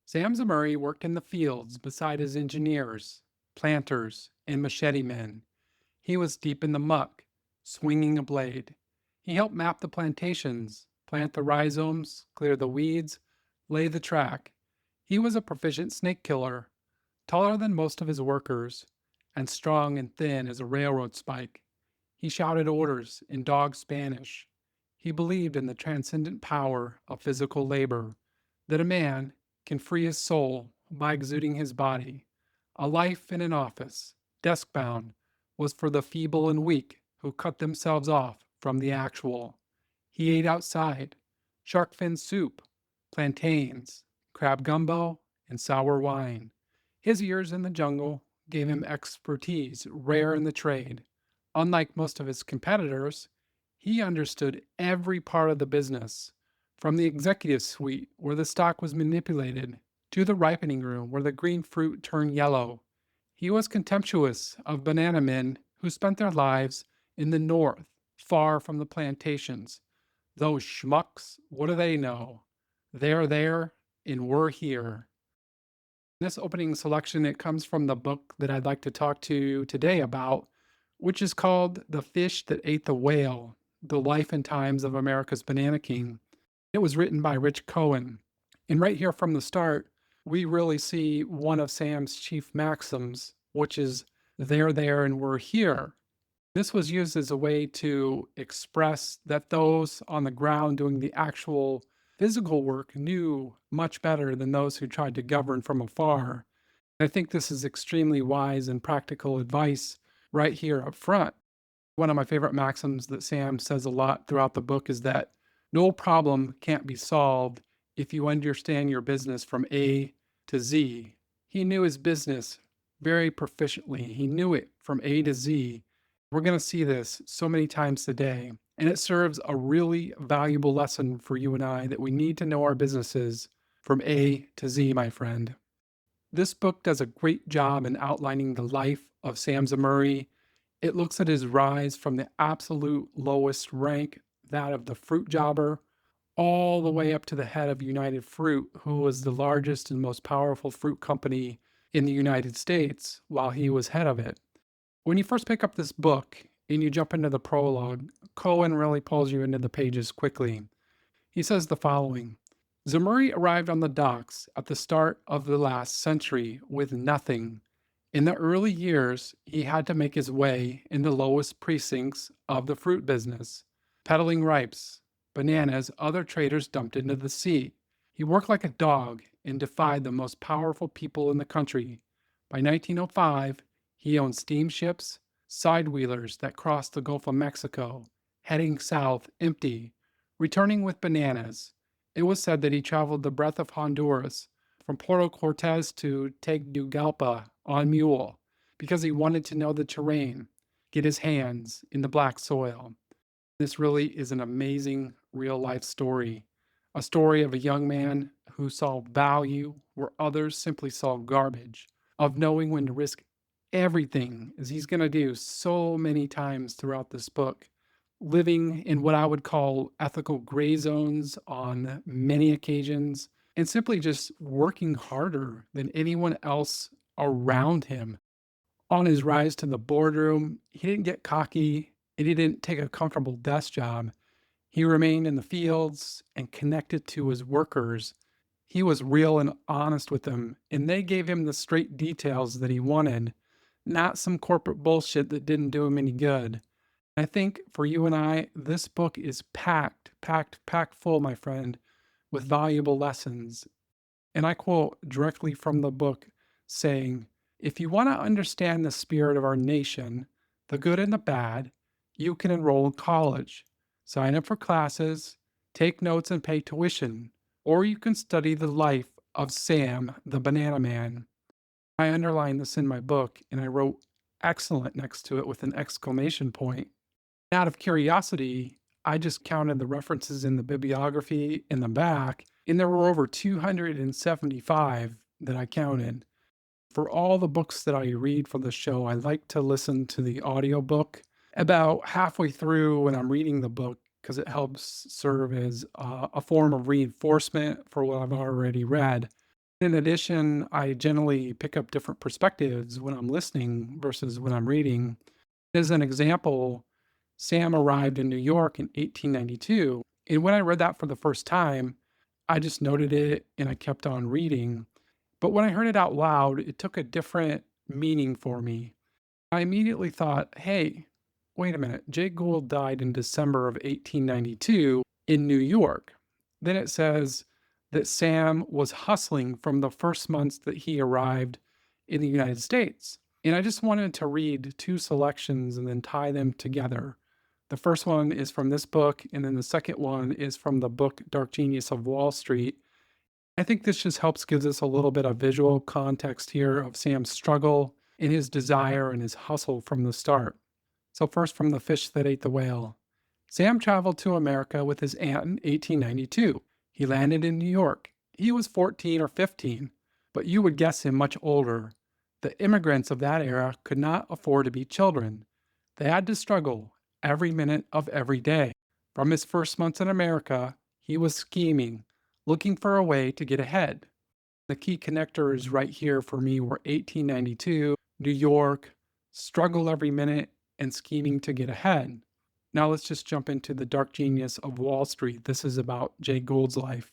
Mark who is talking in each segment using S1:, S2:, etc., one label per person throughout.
S1: Sam Zemurray worked in the fields beside his engineers, planters, and machete men. He was deep in the muck, swinging a blade. He helped map the plantations, plant the rhizomes, clear the weeds, lay the track. He was a proficient snake killer, taller than most of his workers, and strong and thin as a railroad spike. He shouted orders in dog Spanish. He believed in the transcendent power of physical labor, that a man can free his soul by exuding his body. A life in an office, desk bound, was for the feeble and weak who cut themselves off from the actual. He ate outside shark fin soup, plantains, crab gumbo, and sour wine. His years in the jungle gave him expertise rare in the trade. Unlike most of his competitors, he understood every part of the business, from the executive suite where the stock was manipulated to the ripening room where the green fruit turned yellow. He was contemptuous of banana men who spent their lives in the north, far from the plantations. Those schmucks, what do they know? They're there and we're here. This opening selection, it comes from the book that I'd like to talk to you today about, which is called The Fish That Ate the Whale: The Life and Times of America's Banana King. It was written by Rich Cohen. And right here from the start, we really see one of Sam's chief maxims, which is they're there and we're here. This was used as a way to express that those on the ground doing the actual physical work knew much better than those who tried to govern from afar. I think this is extremely wise and practical advice right here up front. One of my favorite maxims that Sam says a lot throughout the book is that no problem can't be solved if you understand your business from A to Z. He knew his business very proficiently. He knew it from A to Z. We're going to see this so many times today, and it serves a really valuable lesson for you and I that we need to know our businesses from A to Z, my friend. This book does a great job in outlining the life of Sam Zemurray. It looks at his rise from the absolute lowest rank, that of the fruit jobber, all the way up to the head of United Fruit, who was the largest and most powerful fruit company in the United States while he was head of it. When you first pick up this book and you jump into the prologue, Cohen really pulls you into the pages quickly. He says the following: Zemurray arrived on the docks at the start of the last century with nothing. In the early years, he had to make his way in the lowest precincts of the fruit business, peddling ripes, bananas other traders dumped into the sea. He worked like a dog and defied the most powerful people in the country. By 1905, he owned steamships, sidewheelers that crossed the Gulf of Mexico, heading south empty, returning with bananas. It was said that he traveled the breadth of Honduras, from Puerto Cortes to Tegucigalpa on mule, because he wanted to know the terrain, get his hands in the black soil. This really is an amazing real life story. A story of a young man who saw value where others simply saw garbage, of knowing when to risk everything, as he's going to do so many times throughout this book, living in what I would call ethical gray zones on many occasions, and simply just working harder than anyone else around him. On his rise to the boardroom, he didn't get cocky and he didn't take a comfortable desk job. He remained in the fields and connected to his workers. He was real and honest with them, and they gave him the straight details that he wanted, not some corporate bullshit that didn't do him any good. I think for you and I, this book is packed full, my friend, with valuable lessons. And I quote directly from the book saying, if you want to understand the spirit of our nation, the good and the bad, you can enroll in college, sign up for classes, take notes, and pay tuition, or you can study the life of Sam the Banana Man. I underlined this in my book and I wrote excellent next to it with an exclamation point. Out of curiosity, I just counted the references in the bibliography in the back, and there were over 275 that I counted. For all the books that I read for the show, I like to listen to the audiobook about halfway through when I'm reading the book because it helps serve as a form of reinforcement for what I've already read. In addition, I generally pick up different perspectives when I'm listening versus when I'm reading. As an example, Sam arrived in New York in 1892. And when I read that for the first time, I just noted it and I kept on reading. But when I heard it out loud, it took a different meaning for me. I immediately thought, hey, wait a minute. Jay Gould died in December of 1892 in New York. Then it says that Sam was hustling from the first months that he arrived in the United States. And I just wanted to read two selections and then tie them together. The first one is from this book, and then the second one is from the book Dark Genius of Wall Street. I think this just helps gives us a little bit of visual context here of Sam's struggle and his desire and his hustle from the start. So, first from The Fish That Ate the Whale. Sam traveled to America with his aunt in 1892. He landed in New York. He was 14 or 15, but you would guess him much older. The immigrants of that era could not afford to be children. They had to struggle every minute of every day. From his first months in America, he was scheming, looking for a way to get ahead. The key connectors right here for me were 1892, New York, struggle every minute, and scheming to get ahead. Now let's just jump into the dark genius of Wall Street. This is about Jay Gould's life.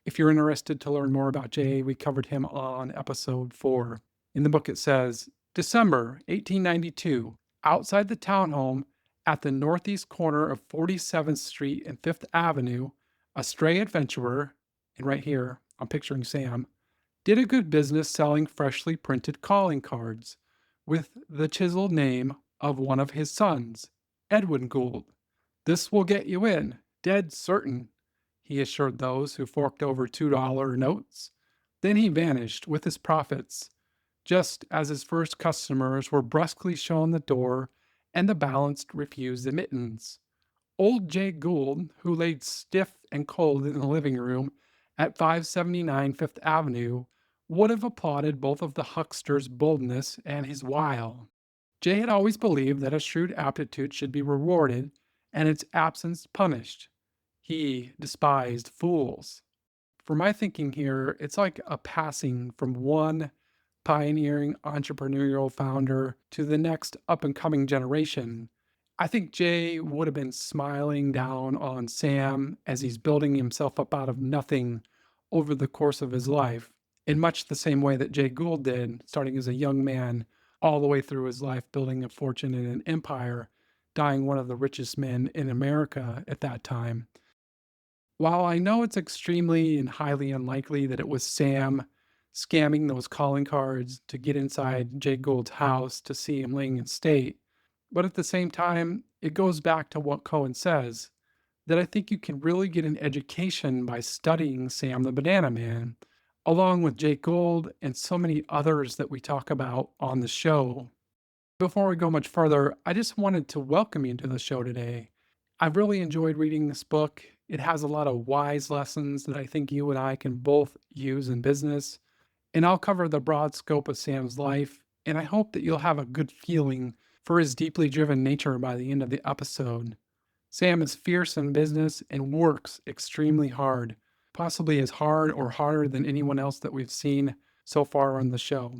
S1: If you're interested to learn more about Jay, we covered him on episode 4. In the book, it says December 1892, outside the townhome at the northeast corner of 47th Street and 5th Avenue, a stray adventurer, and right here, I'm picturing Sam, did a good business selling freshly printed calling cards with the chiseled name of one of his sons, Edwin Gould. This will get you in, dead certain, he assured those who forked over $2 notes. Then he vanished with his profits, just as his first customers were brusquely shown the door and the balanced refused admittance. Old Jay Gould, who lay stiff and cold in the living room at 579 Fifth Avenue, would have applauded both of the huckster's boldness and his wile. Jay had always believed that a shrewd aptitude should be rewarded and its absence punished. He despised fools. For my thinking here, it's like a passing from one pioneering entrepreneurial founder to the next up and coming generation. I think Jay would have been smiling down on Sam as he's building himself up out of nothing over the course of his life, in much the same way that Jay Gould did, starting as a young man all the way through his life, building a fortune and an empire, dying one of the richest men in America at that time. While I know it's extremely and highly unlikely that it was Sam scamming those calling cards to get inside Jay Gould's house to see him laying in state, but at the same time, it goes back to what Cohen says that I think you can really get an education by studying Sam the Banana Man, along with Jay Gould and so many others that we talk about on the show. Before we go much further, I just wanted to welcome you to the show today. I've really enjoyed reading this book. It has a lot of wise lessons that I think you and I can both use in business. And I'll cover the broad scope of Sam's life. And I hope that you'll have a good feeling for his deeply driven nature by the end of the episode. Sam is fierce in business and works extremely hard, possibly as hard or harder than anyone else that we've seen so far on the show.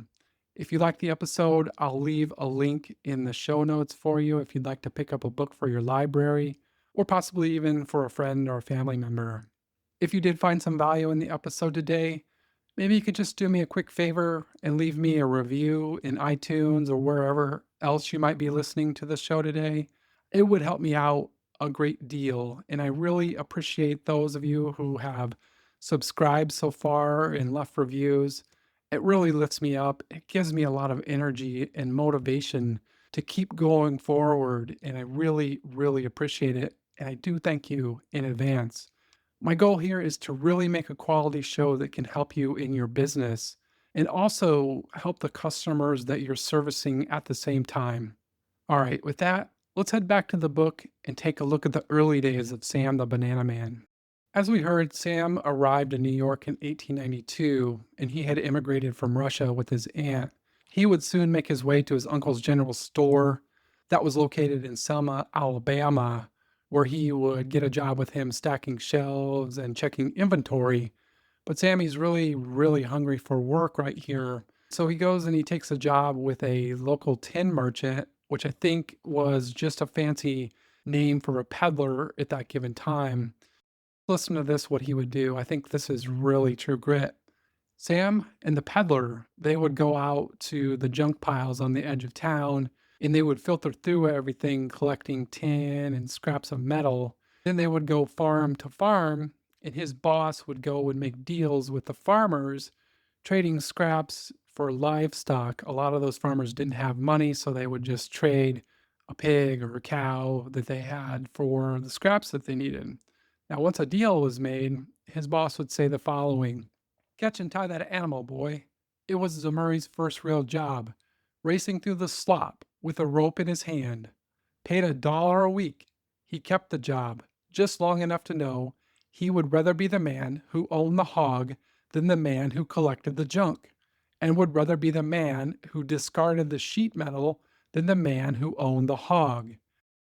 S1: If you like the episode, I'll leave a link in the show notes for you if you'd like to pick up a book for your library, or possibly even for a friend or a family member. If you did find some value in the episode today, maybe you could just do me a quick favor and leave me a review in iTunes or wherever else you might be listening to the show today. It would help me out a great deal, and I really appreciate those of you who have subscribed so far and left reviews. It really lifts me up. It gives me a lot of energy and motivation to keep going forward, and I really, really appreciate it. And I do thank you in advance. My goal here is to really make a quality show that can help you in your business and also help the customers that you're servicing at the same time. All right, with that, let's head back to the book and take a look at the early days of Sam the Banana Man. As we heard, Sam arrived in New York in 1892, and he had immigrated from Russia with his aunt. He would soon make his way to his uncle's general store that was located in Selma, Alabama, where he would get a job with him stacking shelves and checking inventory. But Sammy's really, really hungry for work right here. So he goes and he takes a job with a local tin merchant, which I think was just a fancy name for a peddler at that given time. Listen to this, what he would do. I think this is really true grit. Sam and the peddler, they would go out to the junk piles on the edge of town and they would filter through everything, collecting tin and scraps of metal. Then they would go farm to farm, and his boss would go and make deals with the farmers, trading scraps for livestock. A lot of those farmers didn't have money, so they would just trade a pig or a cow that they had for the scraps that they needed. Now, once a deal was made, his boss would say the following: "Catch and tie that animal, boy." It was Zemurray's first real job, racing through the slop with a rope in his hand. Paid $1 a week, he kept the job just long enough to know he would rather be the man who owned the hog than the man who collected the junk, and would rather be the man who discarded the sheet metal than the man who owned the hog.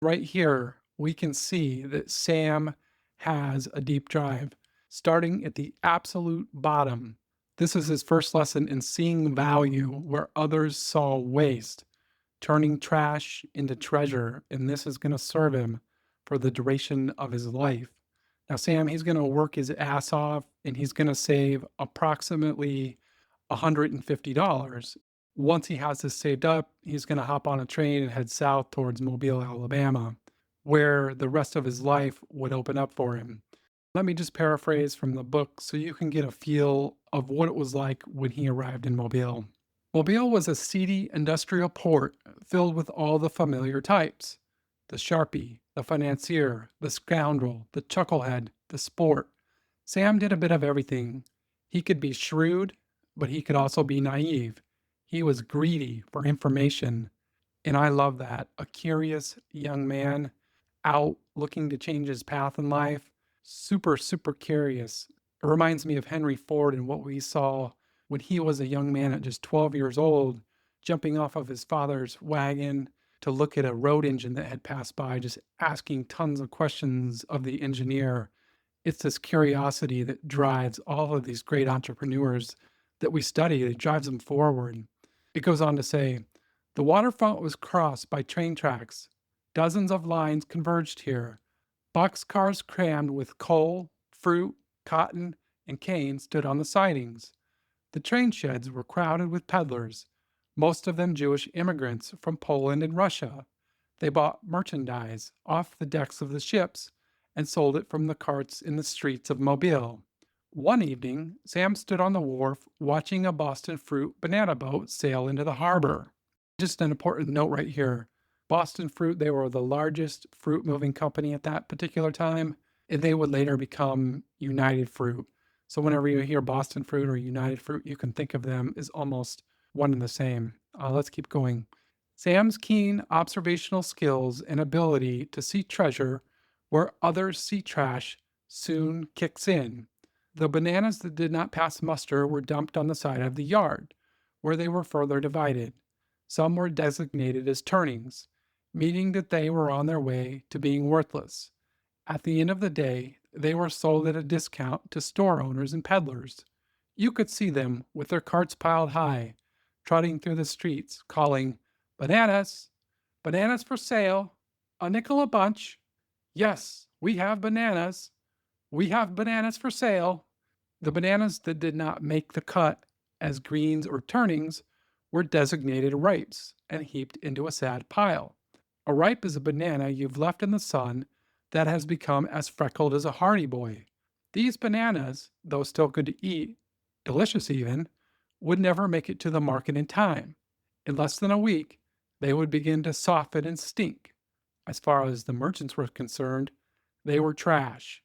S1: Right here, we can see that Sam has a deep drive, starting at the absolute bottom. This is his first lesson in seeing value where others saw waste, turning trash into treasure, and this is going to serve him for the duration of his life. Now, Sam, he's going to work his ass off and he's going to save approximately $150. Once he has this saved up, he's going to hop on a train and head south towards Mobile, Alabama, where the rest of his life would open up for him. Let me just paraphrase from the book so you can get a feel of what it was like when he arrived in Mobile. Mobile was a seedy industrial port filled with all the familiar types: the sharpie, the financier, the scoundrel, the chucklehead, the sport. Sam did a bit of everything. He could be shrewd, but he could also be naive. He was greedy for information. And I love that. A curious young man out looking to change his path in life. Super, super curious. It reminds me of Henry Ford and what we saw when he was a young man at just 12 years old, jumping off of his father's wagon to look at a road engine that had passed by, just asking tons of questions of the engineer. It's this curiosity that drives all of these great entrepreneurs that we study, it drives them forward. It goes on to say, the waterfront was crossed by train tracks. Dozens of lines converged here. Boxcars crammed with coal, fruit, cotton, and cane stood on the sidings. The train sheds were crowded with peddlers, most of them Jewish immigrants from Poland and Russia. They bought merchandise off the decks of the ships and sold it from the carts in the streets of Mobile. One evening, Sam stood on the wharf watching a Boston Fruit banana boat sail into the harbor. Just an important note right here. Boston Fruit, they were the largest fruit moving company at that particular time, and they would later become United Fruit. So whenever you hear Boston Fruit or United Fruit, you can think of them as almost one and the same. Let's keep going. Sam's keen observational skills and ability to see treasure where others see trash soon kicks in. The bananas that did not pass muster were dumped on the side of the yard, where they were further divided. Some were designated as turnings, meaning that they were on their way to being worthless. At the end of the day, they were sold at a discount to store owners and peddlers. You could see them with their carts piled high, trotting through the streets, calling, "Bananas! Bananas for sale! A nickel a bunch! Yes, we have bananas! We have bananas for sale!" The bananas that did not make the cut as greens or turnings were designated ripes and heaped into a sad pile. A ripe is a banana you've left in the sun that has become as freckled as a Hardy Boy. These bananas, though still good to eat, delicious even, would never make it to the market in time. In less than a week, they would begin to soften and stink. As far as the merchants were concerned, they were trash.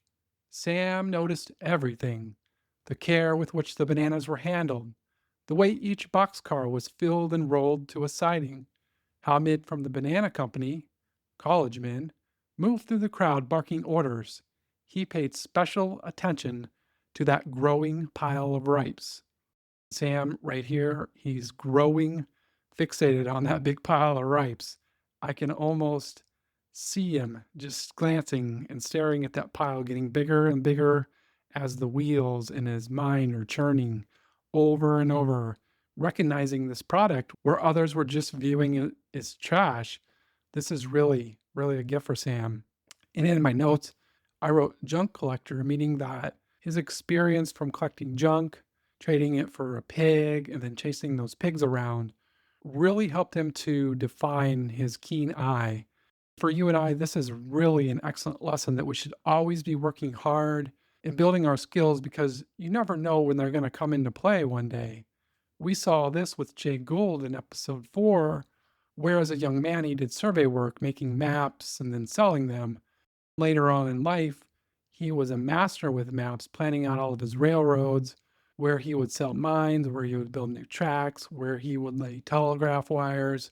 S1: Sam noticed everything: the care with which the bananas were handled, the way each boxcar was filled and rolled to a siding, how men from the banana company, college men, moved through the crowd barking orders. He paid special attention to that growing pile of ripes. Sam, right here, he's growing, fixated on that big pile of ripes. I can almost see him just glancing and staring at that pile getting bigger and bigger as the wheels in his mind are churning over and over, recognizing this product where others were just viewing it as trash. This is really, really a gift for Sam. And in my notes, I wrote junk collector, meaning that his experience from collecting junk, trading it for a pig, and then chasing those pigs around really helped him to define his keen eye. For you and I, this is really an excellent lesson that we should always be working hard and building our skills because you never know when they're going to come into play one day. We saw this with Jay Gould in episode 4, where as a young man he did survey work, making maps and then selling them. Later on in life, he was a master with maps, planning out all of his railroads, where he would sell mines, where he would build new tracks, where he would lay telegraph wires,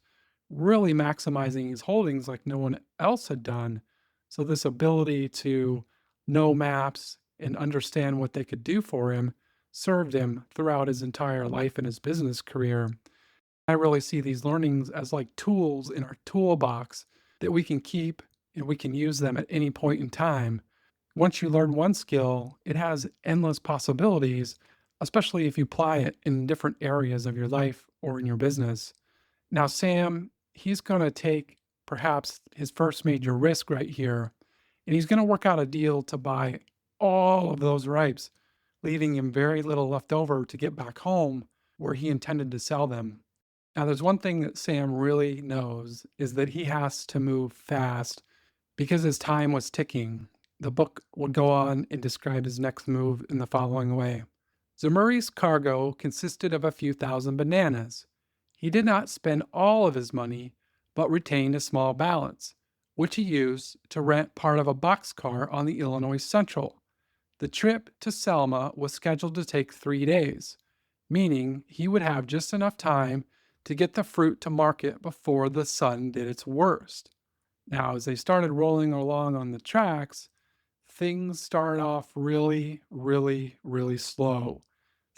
S1: really maximizing his holdings like no one else had done. So, this ability to know maps and understand what they could do for him served him throughout his entire life and his business career. I really see these learnings as like tools in our toolbox that we can keep and we can use them at any point in time. Once you learn one skill, it has endless possibilities, especially if you apply it in different areas of your life or in your business. Now, Sam, he's going to take perhaps his first major risk right here, and he's going to work out a deal to buy all of those ripes, leaving him very little left over to get back home where he intended to sell them. Now, there's one thing that Sam really knows is that he has to move fast because his time was ticking. The book would go on and describe his next move in the following way. Zemurray's cargo consisted of a few thousand bananas. He did not spend all of his money, but retained a small balance, which he used to rent part of a boxcar on the Illinois Central. The trip to Selma was scheduled to take 3 days, meaning he would have just enough time to get the fruit to market before the sun did its worst. Now, as they started rolling along on the tracks, things started off really, really, really slow.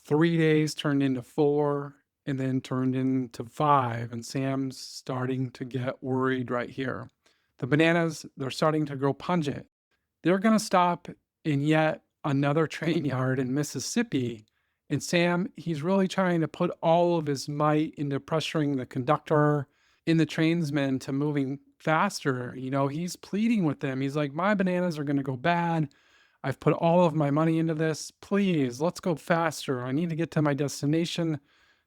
S1: 3 days turned into 4 and then turned into 5, and Sam's starting to get worried right here. The bananas, they're starting to grow pungent. They're going to stop in yet another train yard in Mississippi. And Sam, he's really trying to put all of his might into pressuring the conductor and the trainsmen to moving faster. He's pleading with them. He's like, my bananas are going to go bad. I've put all of my money into this. Please, let's go faster. I need to get to my destination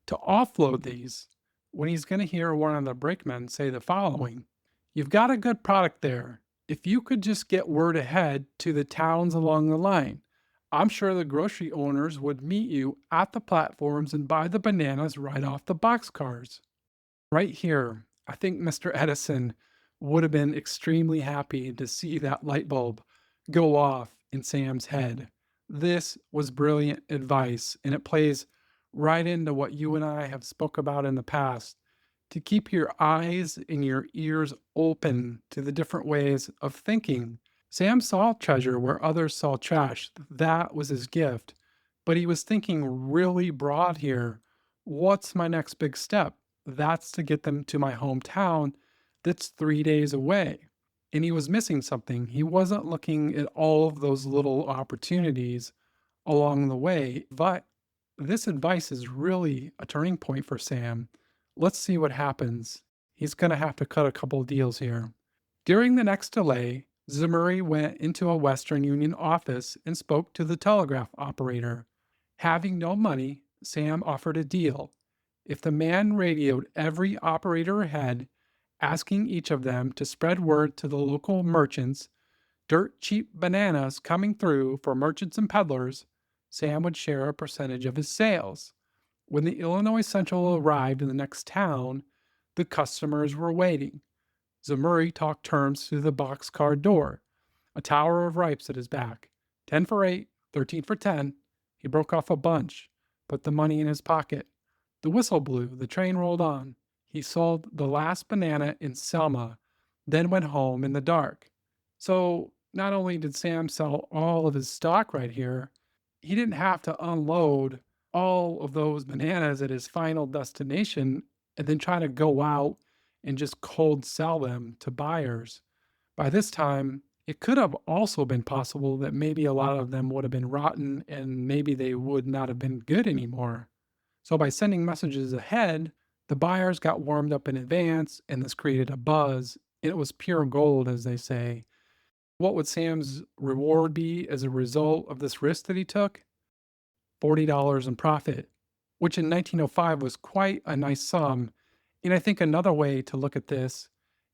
S1: to offload these. When he's going to hear one of the brakemen say the following: you've got a good product there. If you could just get word ahead to the towns along the line, I'm sure the grocery owners would meet you at the platforms and buy the bananas right off the boxcars. Right here, I think Mr. Edison would have been extremely happy to see that light bulb go off in Sam's head. This was brilliant advice, and it plays right into what you and I have spoke about in the past, to keep your eyes and your ears open to the different ways of thinking. Sam saw treasure where others saw trash. That was his gift. But he was thinking really broad here. What's my next big step? That's to get them to my hometown that's 3 days away. And he was missing something. He wasn't looking at all of those little opportunities along the way. But this advice is really a turning point for Sam. Let's see what happens. He's going to have to cut a couple of deals here. During the next delay, Zemurray went into a Western Union office and spoke to the telegraph operator. Having no money, Sam offered a deal. If the man radioed every operator ahead, asking each of them to spread word to the local merchants, dirt cheap bananas coming through for merchants and peddlers, Sam would share a percentage of his sales. When the Illinois Central arrived in the next town, the customers were waiting. Zemurray talked terms through the boxcar door, a tower of ripes at his back. 10 for 8, 13 for 10. He broke off a bunch, put the money in his pocket. The whistle blew, the train rolled on. He sold the last banana in Selma, then went home in the dark. So not only did Sam sell all of his stock right here, he didn't have to unload all of those bananas at his final destination and then try to go out and just cold sell them to buyers. By this time, It could have also been possible that maybe a lot of them would have been rotten and maybe they would not have been good anymore. So, by sending messages ahead, the buyers got warmed up in advance and this created a buzz. And it was pure gold, as they say. What would Sam's reward be as a result of this risk that he took? $40 in profit, which in 1905 was quite a nice sum. And I think another way to look at this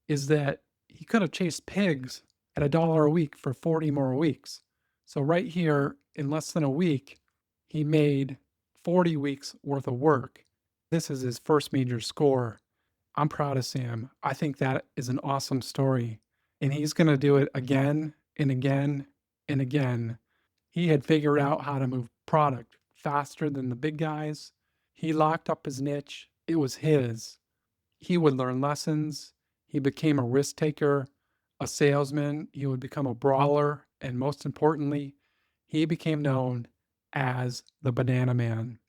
S1: is that he could have chased pigs at $1 a week for 40 more weeks. So, right here, in less than a week, he made 40 weeks worth of work. This is his first major score. I'm proud of Sam. I think that is an awesome story. And he's going to do it again and again and again. He had figured out how to move product faster than the big guys. He locked up his niche. It was his. He would learn lessons. He became a risk taker, a salesman. He would become a brawler. And most importantly, he became known as the Banana Man.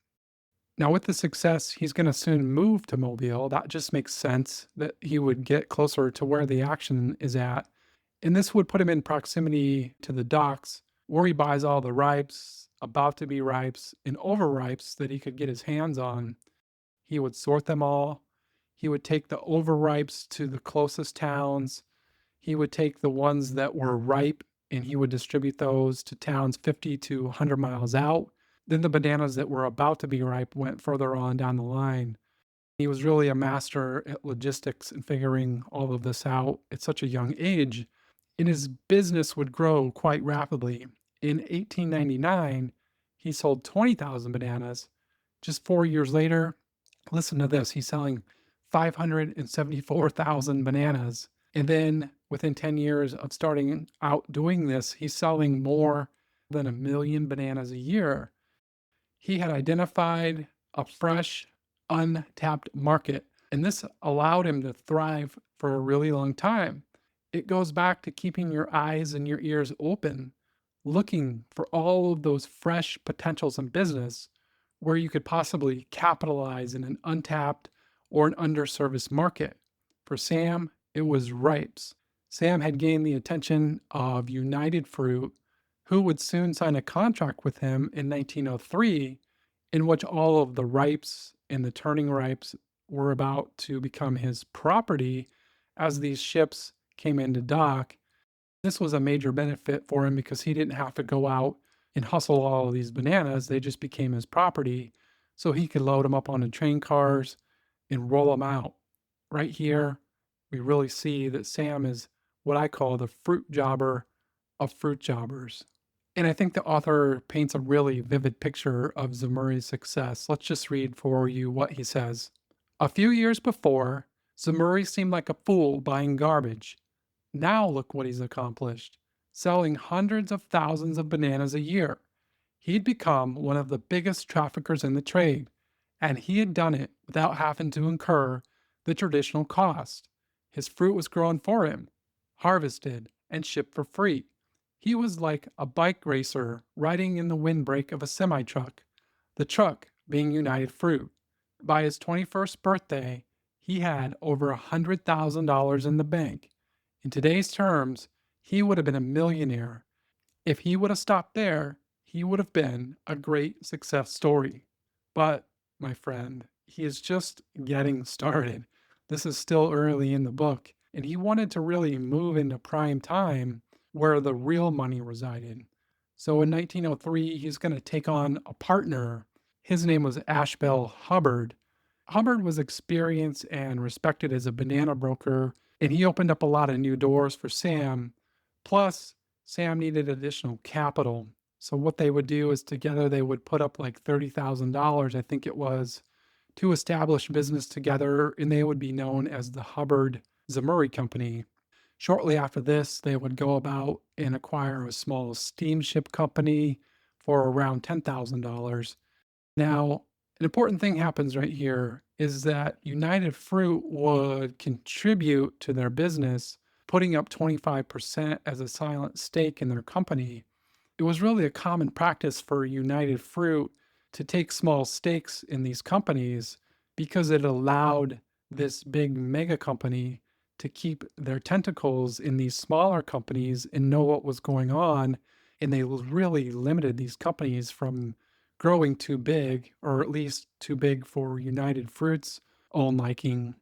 S1: Now, with the success, he's going to soon move to Mobile. That just makes sense that he would get closer to where the action is at. And this would put him in proximity to the docks where he buys all the ripes, about to be ripes, and overripes that he could get his hands on. He would sort them all. He would take the overripes to the closest towns. He would take the ones that were ripe and he would distribute those to towns 50 to 100 miles out. Then the bananas that were about to be ripe went further on down the line. He was really a master at logistics and figuring all of this out at such a young age. And his business would grow quite rapidly. In 1899, he sold 20,000 bananas. Just 4 years later, listen to this, he's selling 574,000 bananas. And then within 10 years of starting out doing this, he's selling more than 1 million bananas a year. He had identified a fresh, untapped market, and this allowed him to thrive for a really long time. It goes back to keeping your eyes and your ears open, looking for all of those fresh potentials in business where you could possibly capitalize in an untapped or an underserviced market. For Sam, it was ripes. Sam had gained the attention of United Fruit, who would soon sign a contract with him in 1903, in which all of the ripes and the turning ripes were about to become his property as these ships came into dock. This was a major benefit for him because he didn't have to go out and hustle all of these bananas. They just became his property. So he could load them up on the train cars and roll them out. Right here, we really see that Sam is what I call the fruit jobber of fruit jobbers. And I think the author paints a really vivid picture of Zemurray's success. Let's just read for you what he says. A few years before, Zemurray seemed like a fool buying garbage. Now look what he's accomplished, selling hundreds of thousands of bananas a year. He'd become one of the biggest traffickers in the trade, and he had done it without having to incur the traditional cost. His fruit was grown for him, harvested, and shipped for free. He was like a bike racer riding in the windbreak of a semi-truck, the truck being United Fruit. By his 21st birthday, he had over $100,000 in the bank. In today's terms, he would have been a millionaire. If he would have stopped there, he would have been a great success story. But, my friend, he is just getting started. This is still early in the book, and he wanted to really move into prime time where the real money resided. So in 1903, he's going to take on a partner. His name was Ashbel Hubbard. Hubbard was experienced and respected as a banana broker, and he opened up a lot of new doors for Sam. Plus, Sam needed additional capital. So what they would do is together they would put up like $30,000, I think it was, to establish business together, and they would be known as the Hubbard Zemurray Company. Shortly after this, they would go about and acquire a small steamship company for around $10,000. Now, an important thing happens right here is that United Fruit would contribute to their business, putting up 25% as a silent stake in their company. It was really a common practice for United Fruit to take small stakes in these companies because it allowed this big mega company to keep their tentacles in these smaller companies and know what was going on. And they really limited these companies from growing too big, or at least too big for United Fruit's own liking.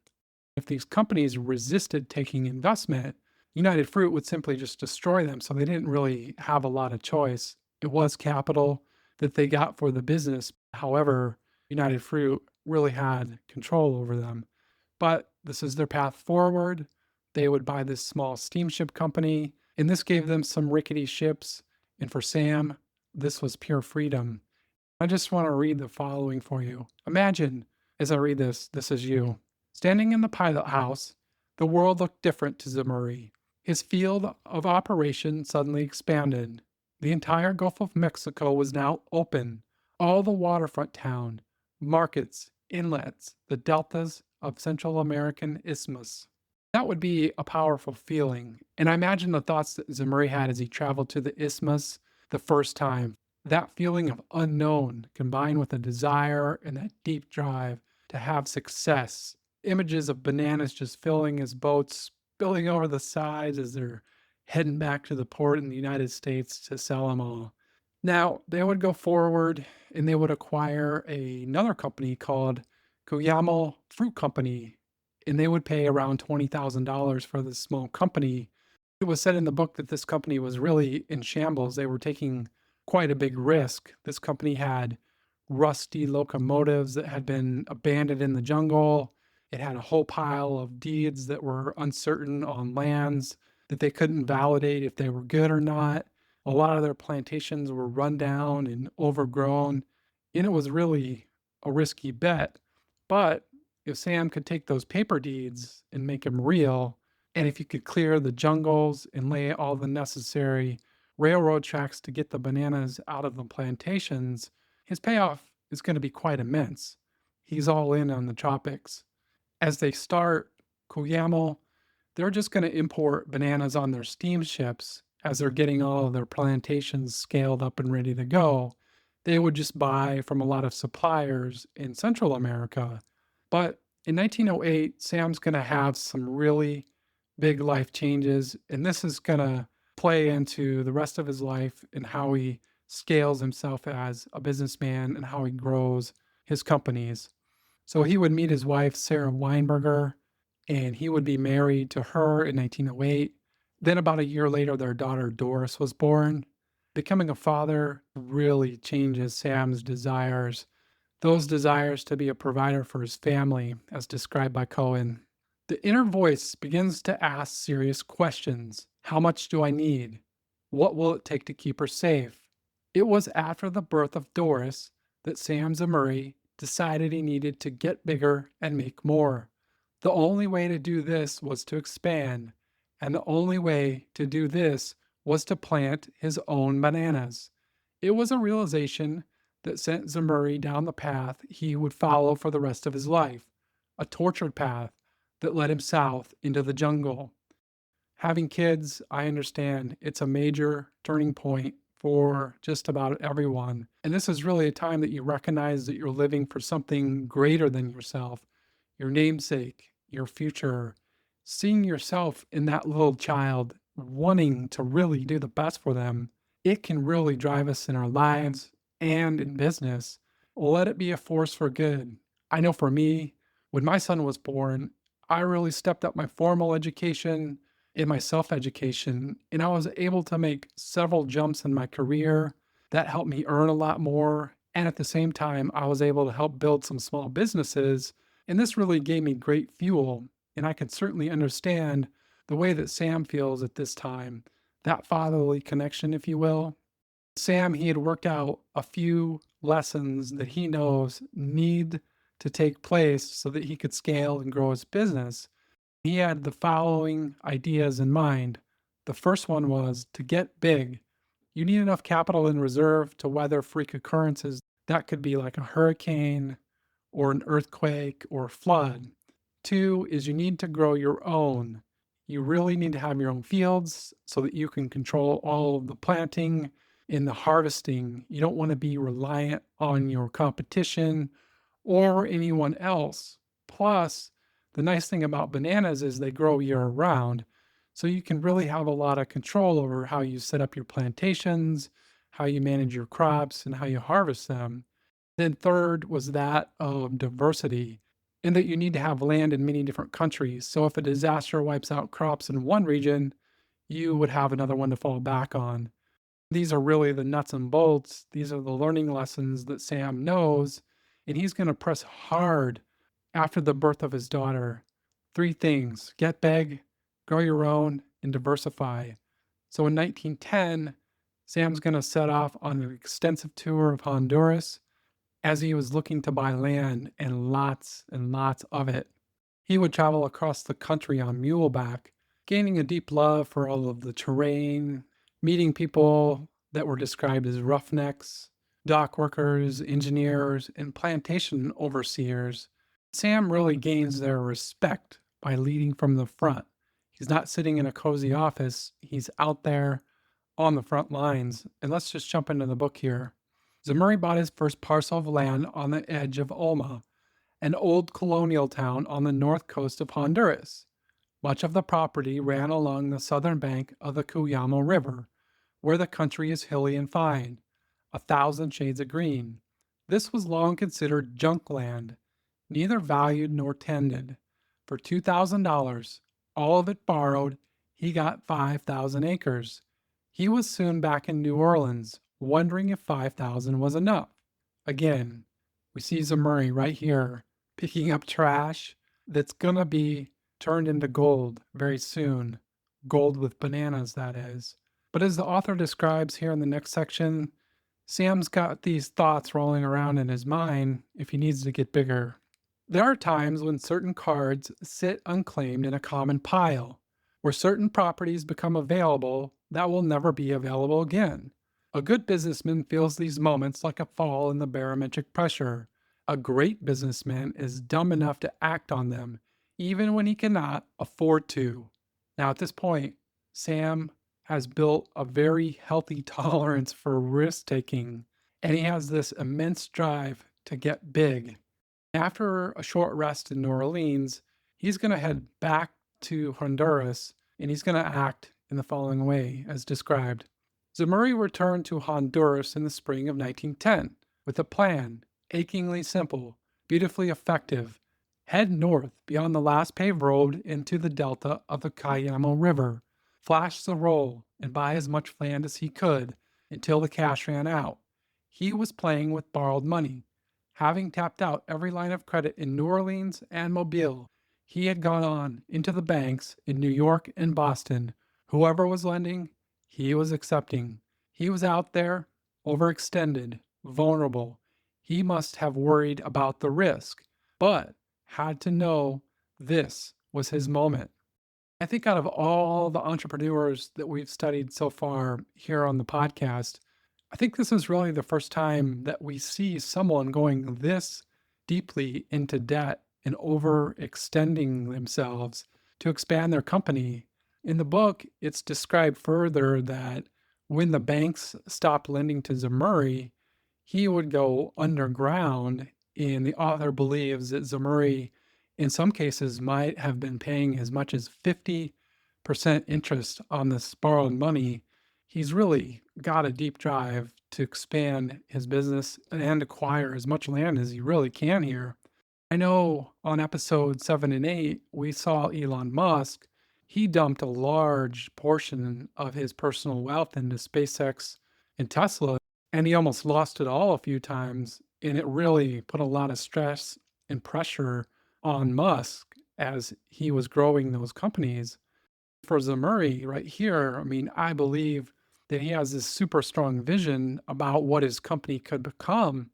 S1: If these companies resisted taking investment, United Fruit would simply just destroy them. So they didn't really have a lot of choice. It was capital that they got for the business. However, United Fruit really had control over them. But this is their path forward. They would buy this small steamship company, and this gave them some rickety ships. And for Sam, this was pure freedom. I just want to read the following for you. Imagine, as I read this, this is you. Standing in the pilot house, the world looked different to Zemurray. His field of operation suddenly expanded. The entire Gulf of Mexico was now open. All the waterfront town, markets, inlets, the deltas of Central American isthmus. That would be a powerful feeling. And I imagine the thoughts that Zemurray had as he traveled to the isthmus the first time. That feeling of unknown combined with a desire and that deep drive to have success. Images of bananas just filling his boats, spilling over the sides as they're heading back to the port in the United States to sell them all. Now, they would go forward and they would acquire another company called Cuyamo Fruit Company, and they would pay around $20,000 for this small company. It was said in the book that this company was really in shambles. They were taking quite a big risk. This company had rusty locomotives that had been abandoned in the jungle. It had a whole pile of deeds that were uncertain on lands that they couldn't validate if they were good or not. A lot of their plantations were run down and overgrown, and it was really a risky bet. But if Sam could take those paper deeds and make them real, and if you could clear the jungles and lay all the necessary railroad tracks to get the bananas out of the plantations, his payoff is going to be quite immense. He's all in on the tropics. As they start Cuyamo, they're just going to import bananas on their steamships as they're getting all of their plantations scaled up and ready to go. They would just buy from a lot of suppliers in Central America. But in 1908, Sam's going to have some really big life changes, and this is going to play into the rest of his life and how he scales himself as a businessman and how he grows his companies. So he would meet his wife, Sarah Weinberger, and he would be married to her in 1908. Then, about a year later, their daughter Doris was born. Becoming a father really changes Sam's desires, those desires to be a provider for his family, as described by Cohen. The inner voice begins to ask serious questions. How much do I need? What will it take to keep her safe? It was after the birth of Doris that Sam Zemurray decided he needed to get bigger and make more. The only way to do this was to expand, and the only way to do this was to plant his own bananas. It was a realization that sent Zemurray down the path he would follow for the rest of his life, a tortured path that led him south into the jungle. Having kids, I understand it's a major turning point for just about everyone. And this is really a time that you recognize that you're living for something greater than yourself, your namesake, your future, seeing yourself in that little child, wanting to really do the best for them. It can really drive us in our lives and in business. Let it be a force for good. I know for me, when my son was born, I really stepped up my formal education in my self-education, and I was able to make several jumps in my career that helped me earn a lot more. And at the same time, I was able to help build some small businesses, and this really gave me great fuel. And I can certainly understand the way that Sam feels at this time, that fatherly connection, if you will. Sam, he had worked out a few lessons that he knows need to take place so that he could scale and grow his business. He had the following ideas in mind. The first one was to get big. You need enough capital in reserve to weather freak occurrences. That could be like a hurricane or an earthquake or a flood. Two is you need to grow your own. You really need to have your own fields so that you can control all of the planting and the harvesting. You don't want to be reliant on your competition or anyone else. Plus, The nice thing about bananas is they grow year round, so you can really have a lot of control over how you set up your plantations, how you manage your crops, and how you harvest them. Then third was that of diversity, in that you need to have land in many different countries. So if a disaster wipes out crops in one region, you would have another one to fall back on. These are really the nuts and bolts. These are the learning lessons that Sam knows, and he's going to press hard after the birth of his daughter. Three things: get big, grow your own, and diversify. So in 1910, Sam's going to set off on an extensive tour of Honduras as he was looking to buy land and lots of it. He would travel across the country on muleback, gaining a deep love for all of the terrain, meeting people that were described as roughnecks, dock workers, engineers, and plantation overseers. Sam really gains their respect by leading from the front. He's not sitting in a cozy office, he's out there on the front lines. And let's just jump into the book here. Zemurray bought his first parcel of land on the edge of Olma, an old colonial town on the north coast of Honduras. Much of the property ran along the southern bank of the Cuyamo River, where the country is hilly and fine, 1,000 shades of green. This was long considered junk land, neither valued nor tended. For $2,000, all of it borrowed, he got 5,000 acres. He was soon back in New Orleans, wondering if 5,000 was enough. Again, we see Zemurray right here picking up trash that's going to be turned into gold very soon. Gold with bananas, that is. But as the author describes here in the next section, Sam's got these thoughts rolling around in his mind if he needs to get bigger. There are times when certain cards sit unclaimed in a common pile, where certain properties become available that will never be available again. A good businessman feels these moments like a fall in the barometric pressure. A great businessman is dumb enough to act on them, even when he cannot afford to. Now, at this point, Sam has built a very healthy tolerance for risk taking, and he has this immense drive to get big. After a short rest in New Orleans, he's going to head back to Honduras, and he's going to act in the following way, as described. Zemurray returned to Honduras in the spring of 1910 with a plan, achingly simple, beautifully effective. Head north beyond the last paved road into the delta of the Cuyamo River, flash the roll, and buy as much land as he could until the cash ran out. He was playing with borrowed money. Having tapped out every line of credit in New Orleans and Mobile, he had gone on into the banks in New York and Boston. Whoever was lending, he was accepting. He was out there, overextended, vulnerable. He must have worried about the risk, but had to know this was his moment. I think out of all the entrepreneurs that we've studied so far here on the podcast, I think this is really the first time that we see someone going this deeply into debt and overextending themselves to expand their company. In the book, it's described further that when the banks stopped lending to Zemurray, he would go underground, and the author believes that Zemurray, in some cases, might have been paying as much as 50% interest on this borrowed money. He's really got a deep drive to expand his business and acquire as much land as he really can here. I know on episode 7 and 8, we saw Elon Musk. He dumped a large portion of his personal wealth into SpaceX and Tesla, and he almost lost it all a few times. And it really put a lot of stress and pressure on Musk as he was growing those companies. For Zemurray right here, I mean, I believe that he has this super strong vision about what his company could become.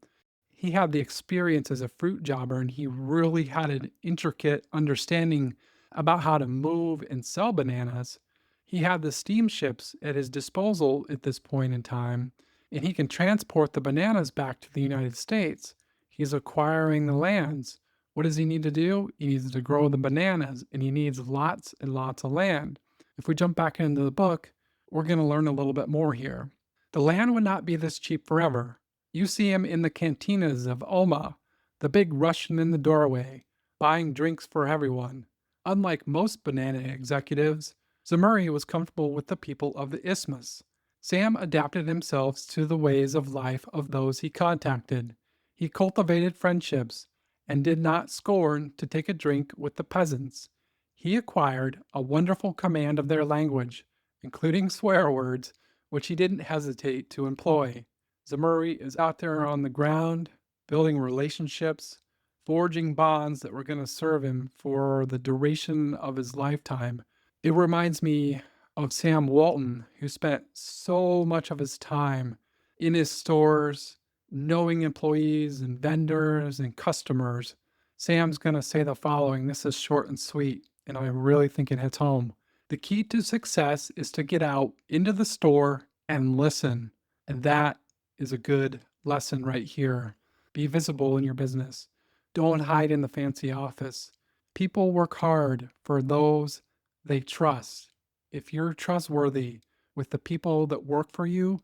S1: He had the experience as a fruit jobber, and he really had an intricate understanding about how to move and sell bananas. He had the steamships at his disposal at this point in time, and he can transport the bananas back to the United States. He's acquiring the lands. What does he need to do? He needs to grow the bananas, and he needs lots and lots of land. If we jump back into the book, we're going to learn a little bit more here. The land would not be this cheap forever. You see him in the cantinas of Oma, the big Russian in the doorway, buying drinks for everyone. Unlike most banana executives, Zemurray was comfortable with the people of the isthmus. Sam adapted himself to the ways of life of those he contacted. He cultivated friendships and did not scorn to take a drink with the peasants. He acquired a wonderful command of their language, including swear words, which he didn't hesitate to employ. Zemurray is out there on the ground, building relationships, forging bonds that were going to serve him for the duration of his lifetime. It reminds me of Sam Walton, who spent so much of his time in his stores, knowing employees and vendors and customers. Sam's going to say the following. This is short and sweet, and I really think it hits home. The key to success is to get out into the store and listen. And that is a good lesson right here. Be visible in your business. Don't hide in the fancy office. People work hard for those they trust. If you're trustworthy with the people that work for you,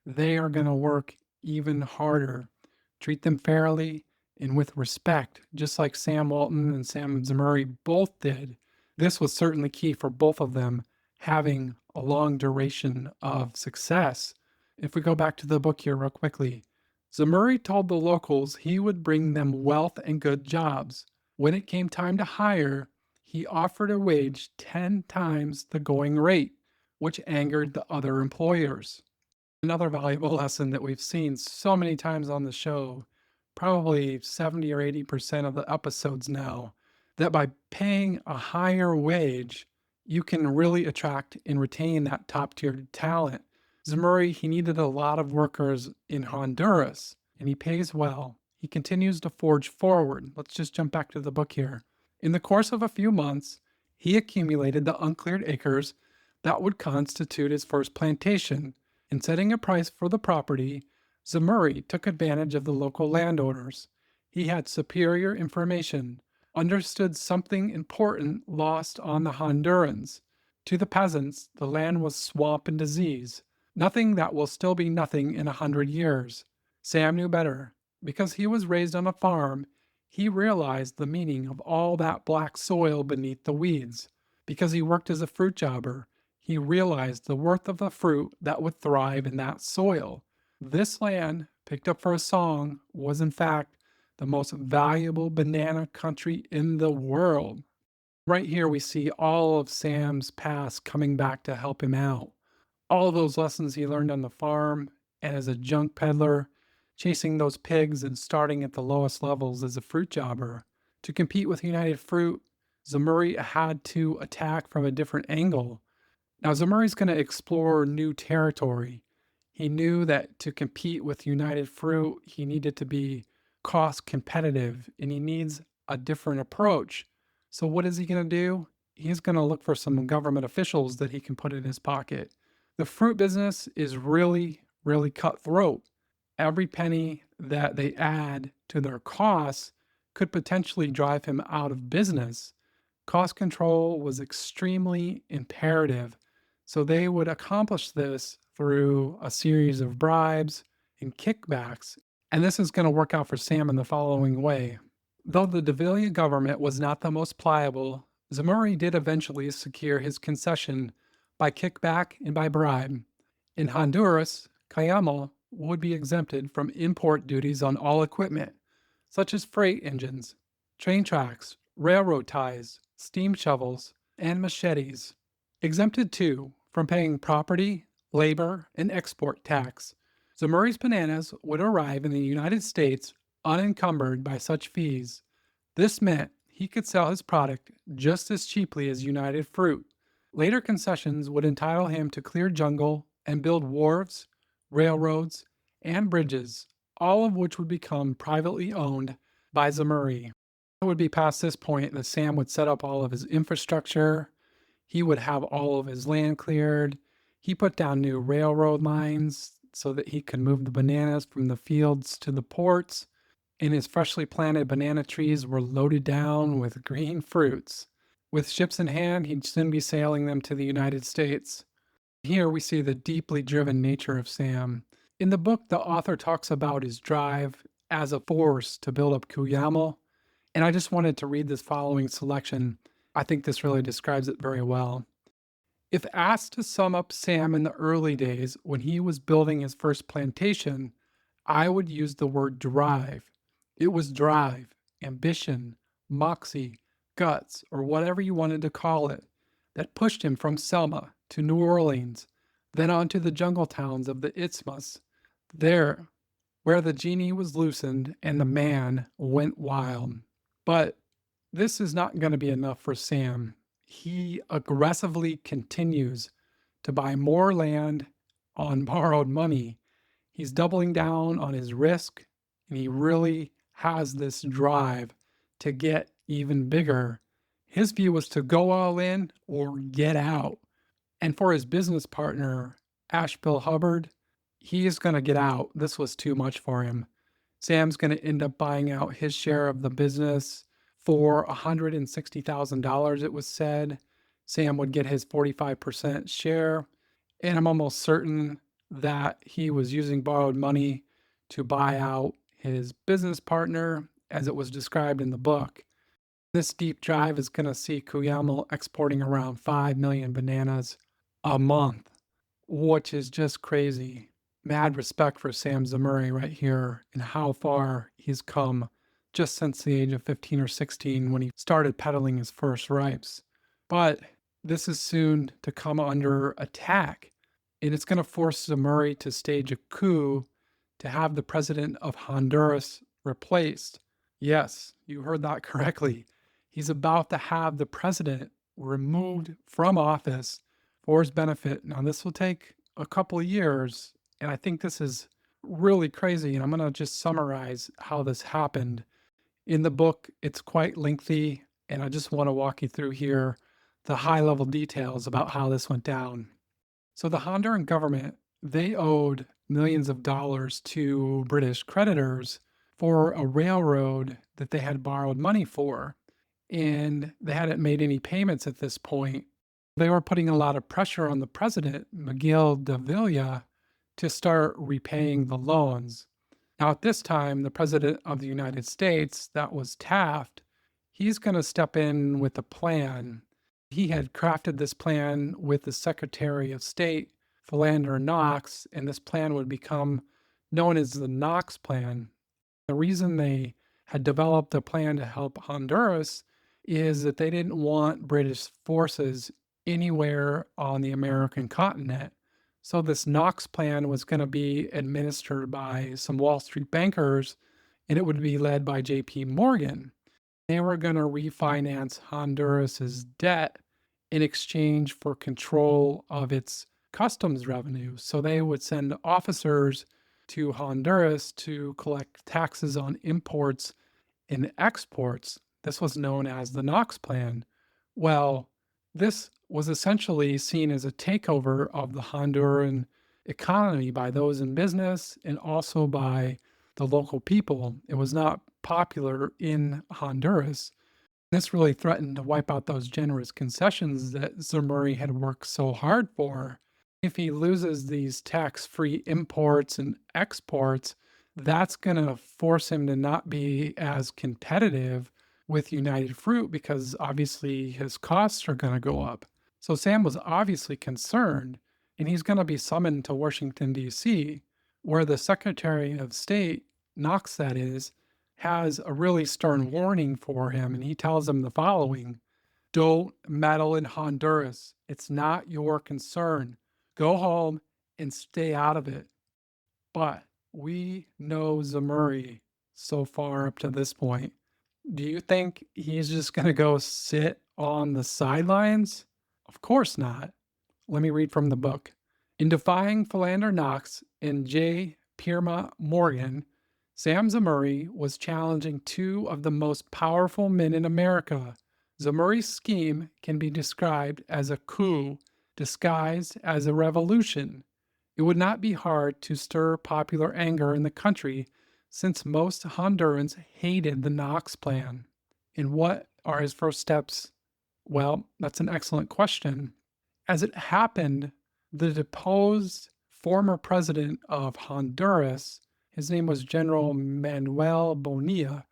S1: they are going to work even harder. Treat them fairly and with respect, just like Sam Walton and Sam Zemurray both did. This was certainly key for both of them having a long duration of success. If we go back to the book here real quickly, Zemurray told the locals he would bring them wealth and good jobs. When it came time to hire, he offered a wage 10 times the going rate, which angered the other employers. Another valuable lesson that we've seen so many times on the show, probably 70 or 80% of the episodes now, that by paying a higher wage, you can really attract and retain that top tier talent. Zemurray, he needed a lot of workers in Honduras, and he pays well. He continues to forge forward. Let's just jump back to the book here. In the course of a few months, he accumulated the uncleared acres that would constitute his first plantation. In setting a price for the property, Zemurray took advantage of the local landowners. He had superior information, understood something important lost on the Hondurans. To the peasants, the land was swamp and disease. Nothing that will still be nothing in 100 years. Sam knew better. Because he was raised on a farm, he realized the meaning of all that black soil beneath the weeds. Because he worked as a fruit jobber, he realized the worth of the fruit that would thrive in that soil. This land, picked up for a song, was in fact the most valuable banana country in the world. Right here, we see all of Sam's past coming back to help him out. All of those lessons he learned on the farm and as a junk peddler, chasing those pigs and starting at the lowest levels as a fruit jobber. To compete with United Fruit, Zemurray had to attack from a different angle. Now, Zemurray's going to explore new territory. He knew that to compete with United Fruit, he needed to be cost competitive and he needs a different approach. So, what is he going to do? He's going to look for some government officials that he can put in his pocket. The fruit business is really, really cutthroat. Every penny that they add to their costs could potentially drive him out of business. Cost control was extremely imperative. So they would accomplish this through a series of bribes and kickbacks. And this is going to work out for Sam in the following way. Though the Davila government was not the most pliable, Zemurray did eventually secure his concession by kickback and by bribe. In Honduras, Cayamo would be exempted from import duties on all equipment, such as freight engines, train tracks, railroad ties, steam shovels, and machetes. Exempted too from paying property, labor, and export tax. Zemurray's bananas would arrive in the United States unencumbered by such fees. This meant he could sell his product just as cheaply as United Fruit. Later concessions would entitle him to clear jungle and build wharves, railroads, and bridges, all of which would become privately owned by Zemurray. It would be past this point that Sam would set up all of his infrastructure. He would have all of his land cleared. He put down new railroad lines so that he could move the bananas from the fields to the ports. And his freshly planted banana trees were loaded down with green fruits. With ships in hand, he'd soon be sailing them to the United States. Here we see the deeply driven nature of Sam. In the book, the author talks about his drive as a force to build up Cuyamo And I just wanted to read this following selection. I think this really describes it very well. If asked to sum up Sam in the early days when he was building his first plantation, I would use the word drive. It was drive, ambition, moxie, guts, or whatever you wanted to call it, that pushed him from Selma to New Orleans, then on to the jungle towns of the Isthmus, there where the genie was loosened and the man went wild. But this is not going to be enough for Sam. He aggressively continues to buy more land on borrowed money. He's doubling down on his risk, and he really has this drive to get even bigger. His view was to go all in or get out. And for his business partner, Asheville Hubbard, he is going to get out. This was too much for him. Sam's going to end up buying out his share of the business for $160,000, it was said. Sam would get his 45% share. And I'm almost certain that he was using borrowed money to buy out his business partner, as it was described in the book. This deep drive is going to see Cuyamo exporting around 5 million bananas a month, which is just crazy. Mad respect for Sam Zemurray right here and how far he's come just since the age of 15 or 16 when he started peddling his first ripes. But this is soon to come under attack, and it's going to force Zemurray to stage a coup to have the president of Honduras replaced. Yes, you heard that correctly. He's about to have the president removed from office for his benefit. Now, this will take a couple of years, and I think this is really crazy, and I'm going to just summarize how this happened. In the book, it's quite lengthy, and I just want to walk you through here the high-level details about how this went down. So the Honduran government, they owed millions of dollars to British creditors for a railroad that they had borrowed money for, and they hadn't made any payments at this point. They were putting a lot of pressure on the president, Miguel de Villa, to start repaying the loans. Now, at this time, the president of the United States, that was Taft, he's going to step in with a plan. He had crafted this plan with the Secretary of State, Philander Knox, and this plan would become known as the Knox Plan. The reason they had developed a plan to help Honduras is that they didn't want British forces anywhere on the American continent. So this Knox Plan was going to be administered by some Wall Street bankers, and it would be led by J.P. Morgan. They were going to refinance Honduras's debt in exchange for control of its customs revenue. So they would send officers to Honduras to collect taxes on imports and exports. This was known as the Knox Plan. Well, this was essentially seen as a takeover of the Honduran economy by those in business and also by the local people. It was not popular in Honduras. This really threatened to wipe out those generous concessions that Zemurray had worked so hard for. If he loses these tax-free imports and exports, that's going to force him to not be as competitive with United Fruit because obviously his costs are going to go up. So Sam was obviously concerned, and he's going to be summoned to Washington, D.C., where the Secretary of State, Knox that is, has a really stern warning for him, and he tells him the following: don't meddle in Honduras. It's not your concern. Go home and stay out of it. But we know Zemurray so far up to this point. Do you think he's just going to go sit on the sidelines? Of course not. Let me read from the book. In defying Philander Knox and J. Piermont Morgan, Sam Zemurray was challenging two of the most powerful men in America. Zemurray's scheme can be described as a coup disguised as a revolution. It would not be hard to stir popular anger in the country since most Hondurans hated the Knox Plan. And what are his first steps? Well, that's an excellent question. As it happened, the deposed former president of Honduras, his name was General Manuel Bonilla,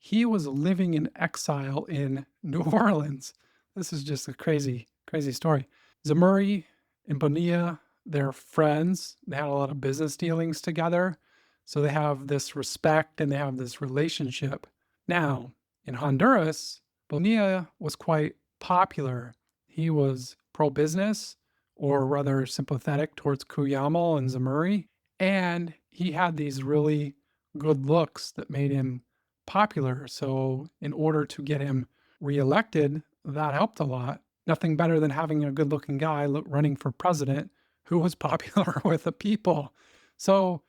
S1: He was living in exile in New Orleans. This is just a crazy, crazy story. Zemurray and Bonilla, they're friends. They had a lot of business dealings together. So they have this respect and they have this relationship. Now, in Honduras, Bonilla was quite popular. He was pro business, or rather sympathetic towards Cuyamo and Zemurray. And he had these really good looks that made him popular. So, in order to get him reelected, that helped a lot. Nothing better than having a good looking guy running for president who was popular with the people. So,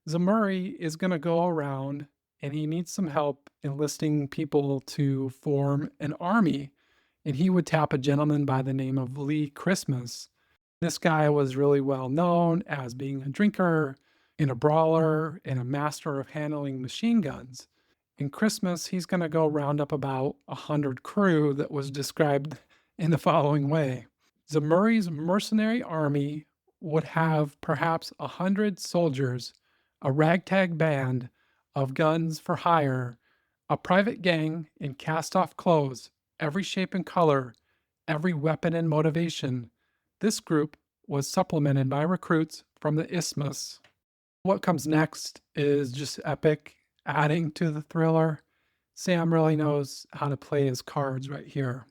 S1: Zemurray is going to go around and he needs some help enlisting people to form an army. And he would tap a gentleman by the name of Lee Christmas. This guy was really well known as being a drinker and a brawler and a master of handling machine guns. In Christmas, he's going to go round up about 100 crew that was described in the following way. Zemurray's mercenary army would have perhaps 100 soldiers, a ragtag band of guns for hire, a private gang in cast-off clothes, every shape and color, every weapon and motivation. This group was supplemented by recruits from the Isthmus. What comes next is just epic, adding to the thriller. Sam really knows how to play his cards right here.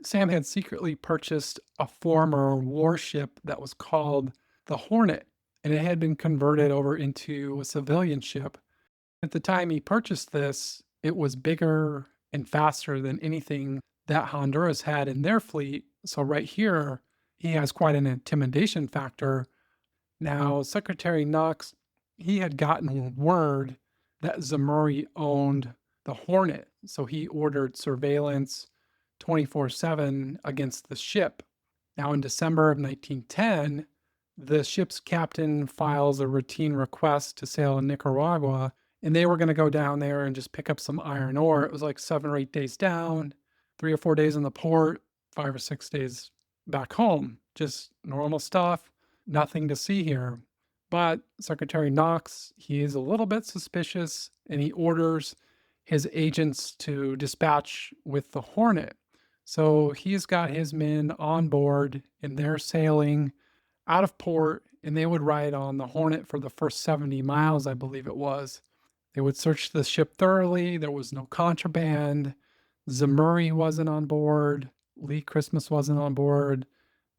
S1: Sam had secretly purchased a former warship that was called the Hornet, and it had been converted over into a civilian ship. At the time he purchased this, it was bigger and faster than anything that Honduras had in their fleet. So right here, he has quite an intimidation factor. Now, Secretary Knox, he had gotten word that Zemurray owned the Hornet, so he ordered surveillance 24/7 against the ship. Now, in December of 1910, the ship's captain files a routine request to sail in Nicaragua, and they were going to go down there and just pick up some iron ore. It was like 7 or 8 days down, 3 or 4 days in the port, 5 or 6 days back home. Just normal stuff, nothing to see here. But Secretary Knox, he is a little bit suspicious, and he orders his agents to dispatch with the Hornet. So he's got his men on board, and they're sailing out of port, and they would ride on the Hornet for the first 70 miles, I believe it was. They would search the ship thoroughly. There was no contraband. Zemurray wasn't on board. Lee Christmas wasn't on board.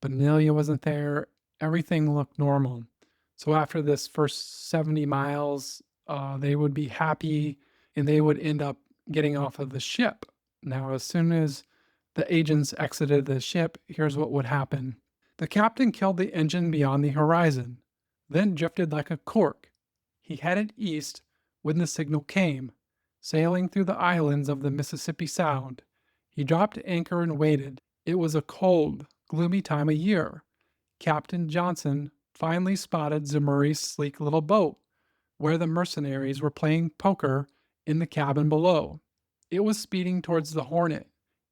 S1: Bonilla wasn't there. Everything looked normal. So after this first 70 miles, they would be happy and they would end up getting off of the ship. Now, as soon as the agents exited the ship, here's what would happen. The captain killed the engine beyond the horizon, then drifted like a cork. He headed east when the signal came, sailing through the islands of the Mississippi Sound. He dropped anchor and waited. It was a cold, gloomy time of year. Captain Johnson finally spotted Zemurray's sleek little boat, where the mercenaries were playing poker in the cabin below. It was speeding towards the Hornet,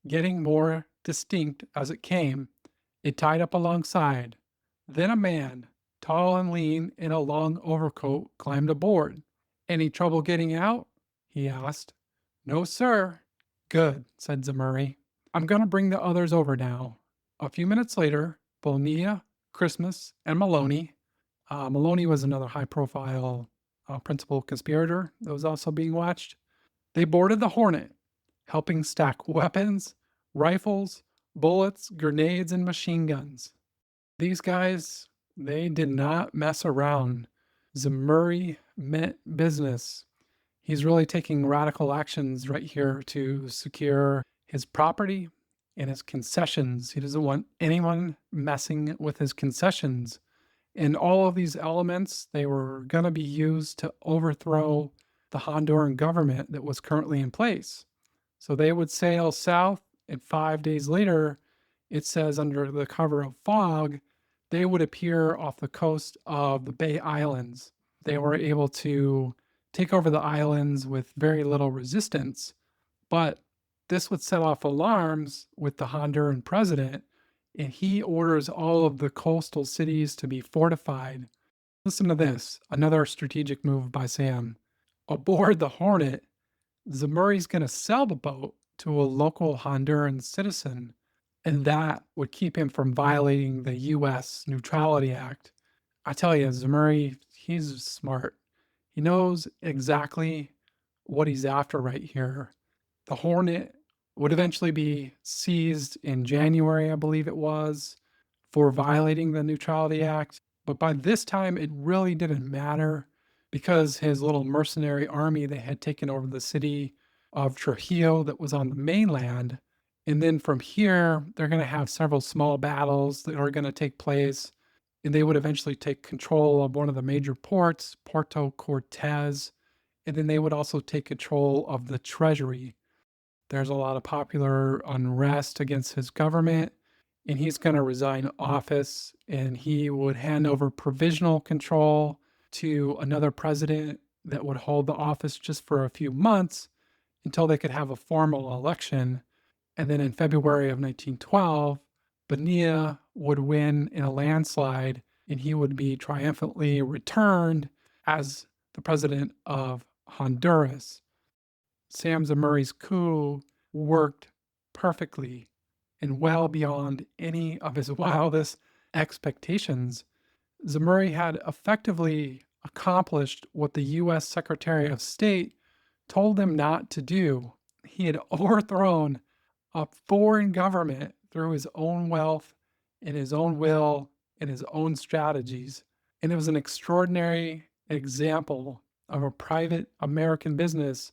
S1: getting more distinct as it came. It tied up alongside. Then a man, tall and lean in a long overcoat, climbed aboard. Any trouble getting out? He asked. No, sir. Good, said Zemurray. I'm going to bring the others over now. A few minutes later, Bonilla, Christmas, and Maloney. Maloney was another high-profile principal conspirator that was also being watched. They boarded the Hornet, helping stack weapons, rifles, bullets, grenades, and machine guns. These guys, they did not mess around. Zemurray meant business. He's really taking radical actions right here to secure his property and his concessions. He doesn't want anyone messing with his concessions. And all of these elements, they were going to be used to overthrow the Honduran government that was currently in place. So they would sail south, and 5 days later, it says under the cover of fog, they would appear off the coast of the Bay Islands. They were able to take over the islands with very little resistance, but this would set off alarms with the Honduran president, and he orders all of the coastal cities to be fortified. Listen to this, another strategic move by Sam. Aboard the Hornet, Zemurray's going to sell the boat to a local Honduran citizen, and that would keep him from violating the U.S. Neutrality Act. I tell you, Zemurray, he's smart. He knows exactly what he's after right here. The Hornet would eventually be seized in January, I believe it was, for violating the Neutrality Act. But by this time, it really didn't matter because his little mercenary army, they had taken over the city of Trujillo that was on the mainland. And then from here, they're going to have several small battles that are going to take place. And they would eventually take control of one of the major ports, Puerto Cortez. And then they would also take control of the treasury. There's a lot of popular unrest against his government, and he's going to resign office and he would hand over provisional control to another president that would hold the office just for a few months until they could have a formal election. And then in February of 1912, Bonilla would win in a landslide and he would be triumphantly returned as the president of Honduras. Sam Zemurray's coup worked perfectly and well beyond any of his wildest expectations. Zemurray had effectively accomplished what the U.S. Secretary of State told him not to do. He had overthrown a foreign government through his own wealth and his own will and his own strategies. And it was an extraordinary example of a private American business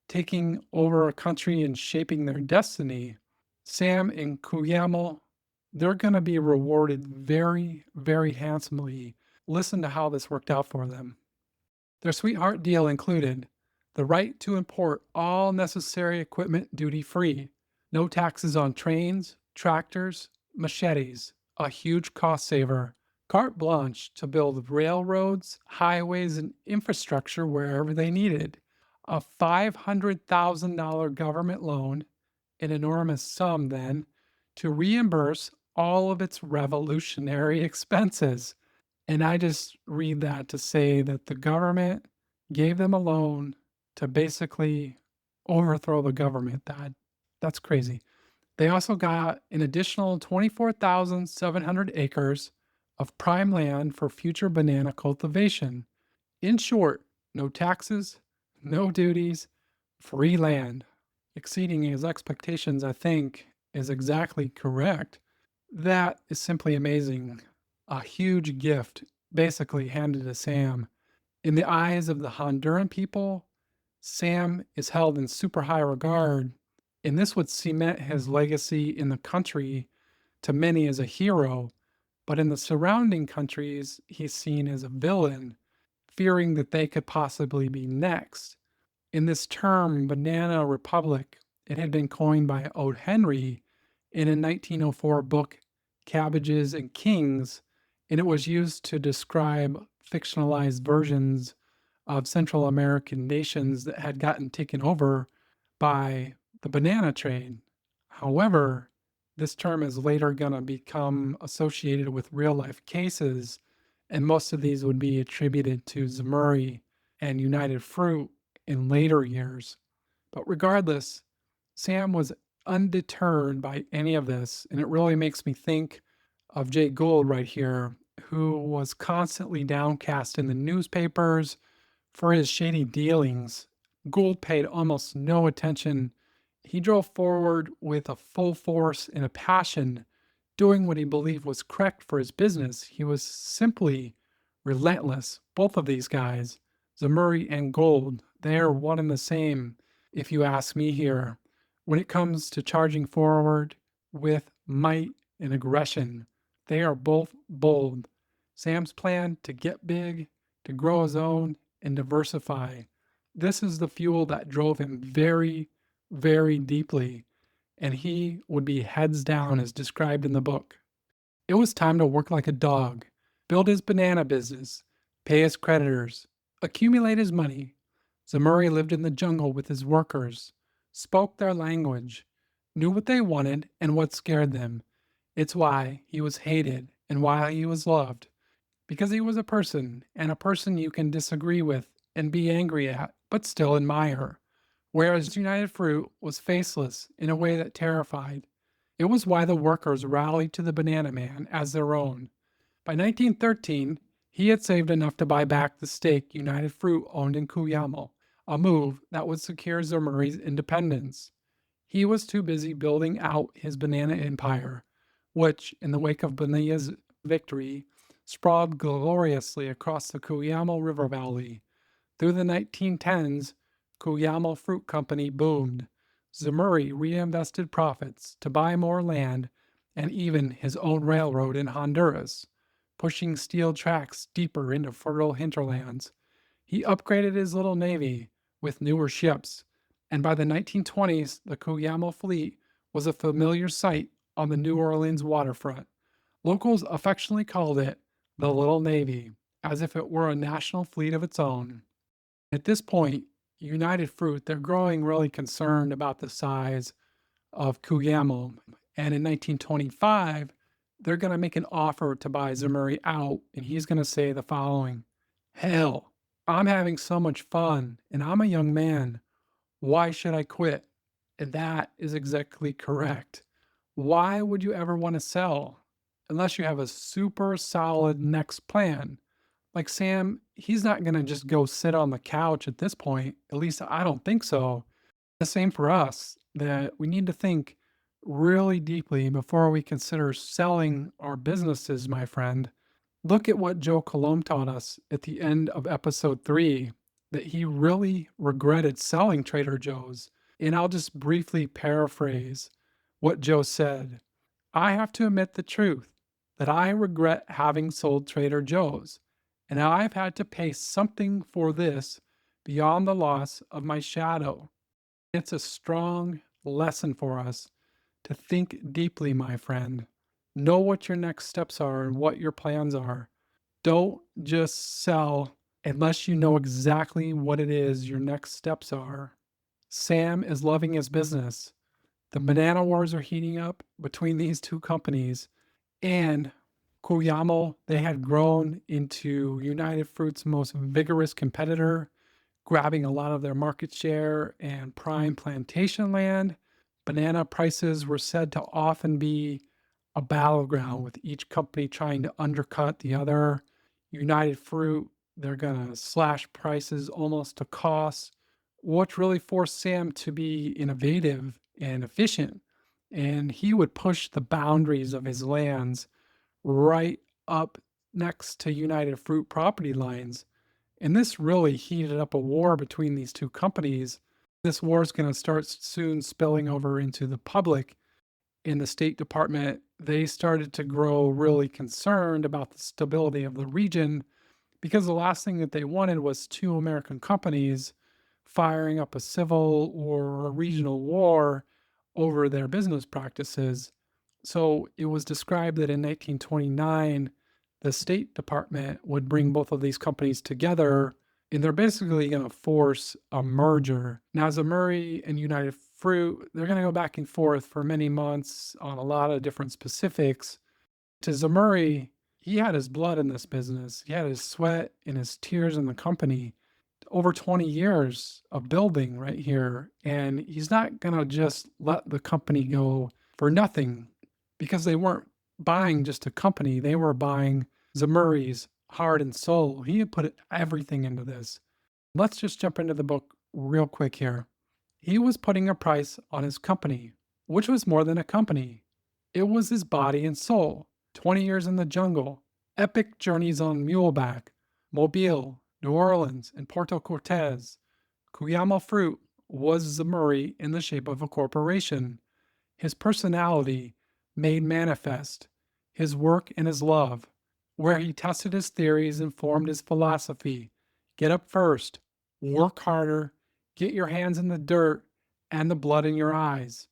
S1: taking over a country and shaping their destiny. Sam and Guillermo, they're going to be rewarded very, very handsomely. Listen to how this worked out for them. Their sweetheart deal included the right to import all necessary equipment duty free, no taxes on trains, tractors, machetes, a huge cost saver, carte blanche to build railroads, highways, and infrastructure wherever they needed, a $500,000 government loan, an enormous sum then, to reimburse all of its revolutionary expenses. And I just read that to say that the government gave them a loan to basically overthrow the government. That's crazy. They also got an additional 24,700 acres of prime land for future banana cultivation. In short, no taxes, no duties, free land. Exceeding his expectations, I think, is exactly correct. That is simply amazing. A huge gift basically handed to Sam. In the eyes of the Honduran people, Sam is held in super high regard, and this would cement his legacy in the country to many as a hero, but in the surrounding countries, he's seen as a villain, fearing that they could possibly be next. In this term, Banana Republic, it had been coined by O. Henry in a 1904 book, Cabbages and Kings, and it was used to describe fictionalized versions of Central American nations that had gotten taken over by the banana trade. However, this term is later going to become associated with real life cases, and most of these would be attributed to Zemurray and United Fruit in later years. But regardless, Sam was undeterred by any of this, and it really makes me think of Jay Gould right here, who was constantly downcast in the newspapers for his shady dealings. Gould paid almost no attention. He drove forward with a full force and a passion, doing what he believed was correct for his business. He was simply relentless. Both of these guys, Zemurray and Gould, they are one and the same, if you ask me here. When it comes to charging forward with might and aggression, they are both bold. Sam's plan to get big, to grow his own, and diversify. This is the fuel that drove him very, very deeply, and he would be heads down as described in the book. It was time to work like a dog, build his banana business, pay his creditors, accumulate his money. Zemurray lived in the jungle with his workers, spoke their language, knew what they wanted and what scared them. It's why he was hated and why he was loved. Because he was a person, and a person you can disagree with and be angry at, but still admire. whereas United Fruit was faceless in a way that terrified. It was why the workers rallied to the Banana Man as their own. By 1913, he had saved enough to buy back the stake United Fruit owned in Cuyamo, a move that would secure Zemurray's independence. He was too busy building out his banana empire, which, in the wake of Banaya's victory, sprawled gloriously across the Cuyamo River Valley. Through the 1910s, Cuyamo Fruit Company boomed. Zemurray reinvested profits to buy more land and even his own railroad in Honduras, pushing steel tracks deeper into fertile hinterlands. He upgraded his little navy with newer ships, and by the 1920s, the Cuyamo fleet was a familiar sight on the New Orleans waterfront. Locals affectionately called it the Little Navy, as if it were a national fleet of its own. At this point, United Fruit, they're growing really concerned about the size of Cuyamo. And in 1925, they're going to make an offer to buy Zemurray out. And he's going to say the following: "Hell, I'm having so much fun, and I'm a young man. Why should I quit?" And that is exactly correct. Why would you ever want to sell unless you have a super solid next plan? Like Sam, he's not going to just go sit on the couch at this point. At least I don't think so. The same for us, that we need to think really deeply before we consider selling our businesses, my friend. Look at what Joe Colomb taught us at the end of episode 3, that he really regretted selling Trader Joe's. And I'll just briefly paraphrase what Joe said. "I have to admit the truth that I regret having sold Trader Joe's, and I've had to pay something for this beyond the loss of my shadow." It's a strong lesson for us to think deeply, my friend. Know what your next steps are and what your plans are. Don't just sell unless you know exactly what it is your next steps are. Sam is loving his business. The banana wars are heating up between these two companies, and Cuyamo, they had grown into United Fruit's most vigorous competitor, grabbing a lot of their market share and prime plantation land. Banana prices were said to often be a battleground, with each company trying to undercut the other. United Fruit, they're going to slash prices almost to cost, which really forced Sam to be innovative and efficient. And he would push the boundaries of his lands right up next to United Fruit property lines. And this really heated up a war between these two companies. This war is going to start soon spilling over into the public. In the State Department, they started to grow really concerned about the stability of the region, because the last thing that they wanted was two American companies firing up a civil or a regional war over their business practices. So it was described that in 1929, the State Department would bring both of these companies together, and they're basically going to force a merger. Now, Zemurray and United Fruit, they're going to go back and forth for many months on a lot of different specifics. To Zemurray, he had his blood in this business. He had his sweat and his tears in the company. Over 20 years of building right here. And he's not going to just let the company go for nothing, because they weren't buying just a company. They were buying Zemurray's heart and soul. He had put everything into this. Let's just jump into the book real quick here. He was putting a price on his company, which was more than a company. It was his body and soul. 20 years in the jungle, epic journeys on muleback, Mobile, New Orleans, and Puerto Cortez. Cuyamo Fruit was Zemurray in the shape of a corporation. His personality made manifest, his work and his love, where he tested his theories and formed his philosophy. Get up first, work harder, get your hands in the dirt and the blood in your eyes.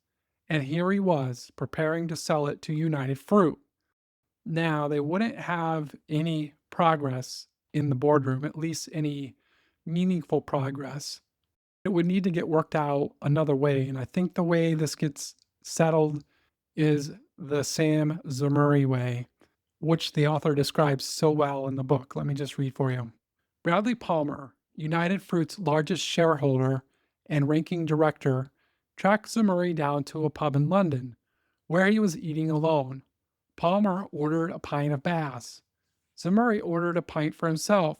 S1: And here he was, preparing to sell it to United Fruit. Now, they wouldn't have any progress in the boardroom, at least any meaningful progress. It would need to get worked out another way. And I think the way this gets settled is the Sam Zemurray way, which the author describes so well in the book. Let me just read for you. Bradley Palmer, United Fruit's largest shareholder and ranking director, tracked Zemurray down to a pub in London, where he was eating alone. Palmer ordered a pint of Bass. Zemurray ordered a pint for himself.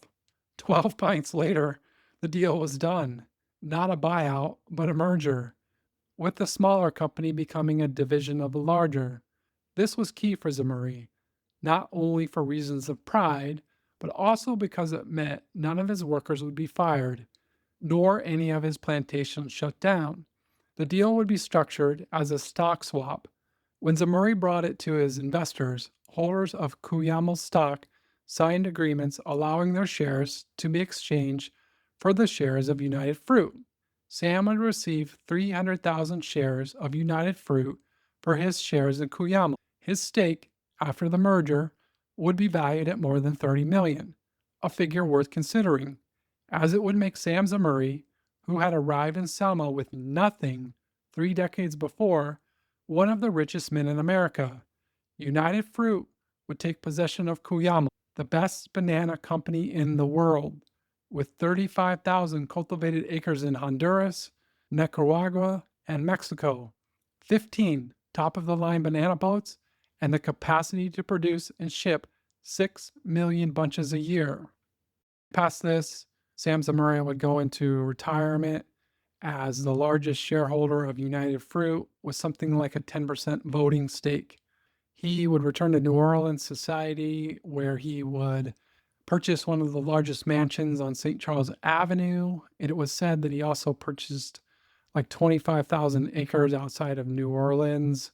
S1: 12 pints later, the deal was done. Not a buyout, but a merger, with the smaller company becoming a division of the larger. This was key for Zemurray, not only for reasons of pride, but also because it meant none of his workers would be fired, nor any of his plantations shut down. The deal would be structured as a stock swap. When Zemurray brought it to his investors, holders of Cuyamel's stock signed agreements allowing their shares to be exchanged for the shares of United Fruit. Sam would receive 300,000 shares of United Fruit for his shares in Cuyamel. His stake, after the merger, would be valued at more than $30 million, a figure worth considering, as it would make Sam Zemurray, who had arrived in Selma with nothing 3 decades before, one of the richest men in America. United Fruit would take possession of Cuyamel, the best banana company in the world, with 35,000 cultivated acres in Honduras, Nicaragua, and Mexico, 15 top-of-the-line banana boats, and the capacity to produce and ship 6 million bunches a year. Past this, Sam Zemurray would go into retirement as the largest shareholder of United Fruit with something like a 10% voting stake. He would return to New Orleans society, where he would purchase one of the largest mansions on St. Charles Avenue. And it was said that he also purchased like 25,000 acres outside of New Orleans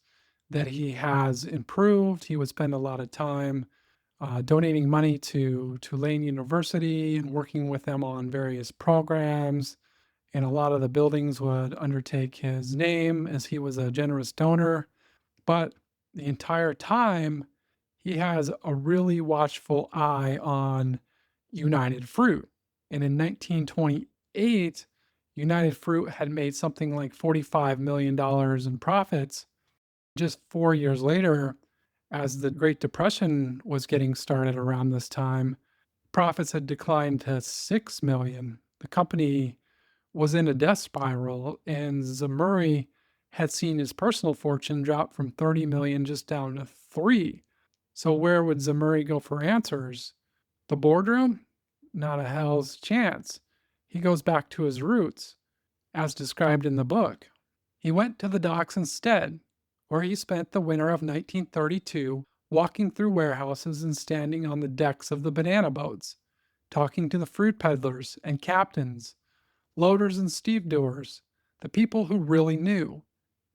S1: that he has improved. He would spend a lot of time donating money to Tulane University and working with them on various programs. And a lot of the buildings would undertake his name as he was a generous donor. But the entire time, he has a really watchful eye on United Fruit. And in 1928, United Fruit had made something like $45 million in profits. Just 4 years later, as the Great Depression was getting started around this time, profits had declined to $6 million. The company was in a death spiral, and Zemurray had seen his personal fortune drop from 30 million just down to 3. So where would Zemurray go for answers? The boardroom? Not a hell's chance. He goes back to his roots, as described in the book. He went to the docks instead, where he spent the winter of 1932 walking through warehouses and standing on the decks of the banana boats, talking to the fruit peddlers and captains, loaders and stevedores, the people who really knew.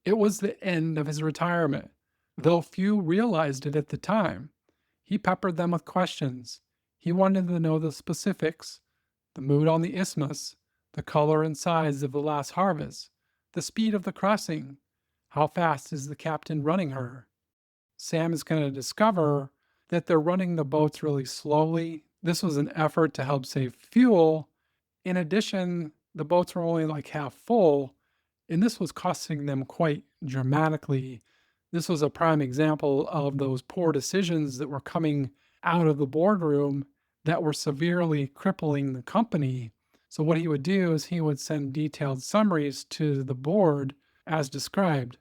S1: It was the end of his retirement, though few realized it at the time. He peppered them with questions. He wanted to know the specifics, the mood on the isthmus, the color and size of the last harvest, the speed of the crossing, how fast is the captain running her. Sam is going to discover that they're running the boats really slowly. This was an effort to help save fuel. In addition, the boats were only like half full, and this was costing them quite dramatically. This was a prime example of those poor decisions that were coming out of the boardroom that were severely crippling the company. So what he would do is he would send detailed summaries to the board as described.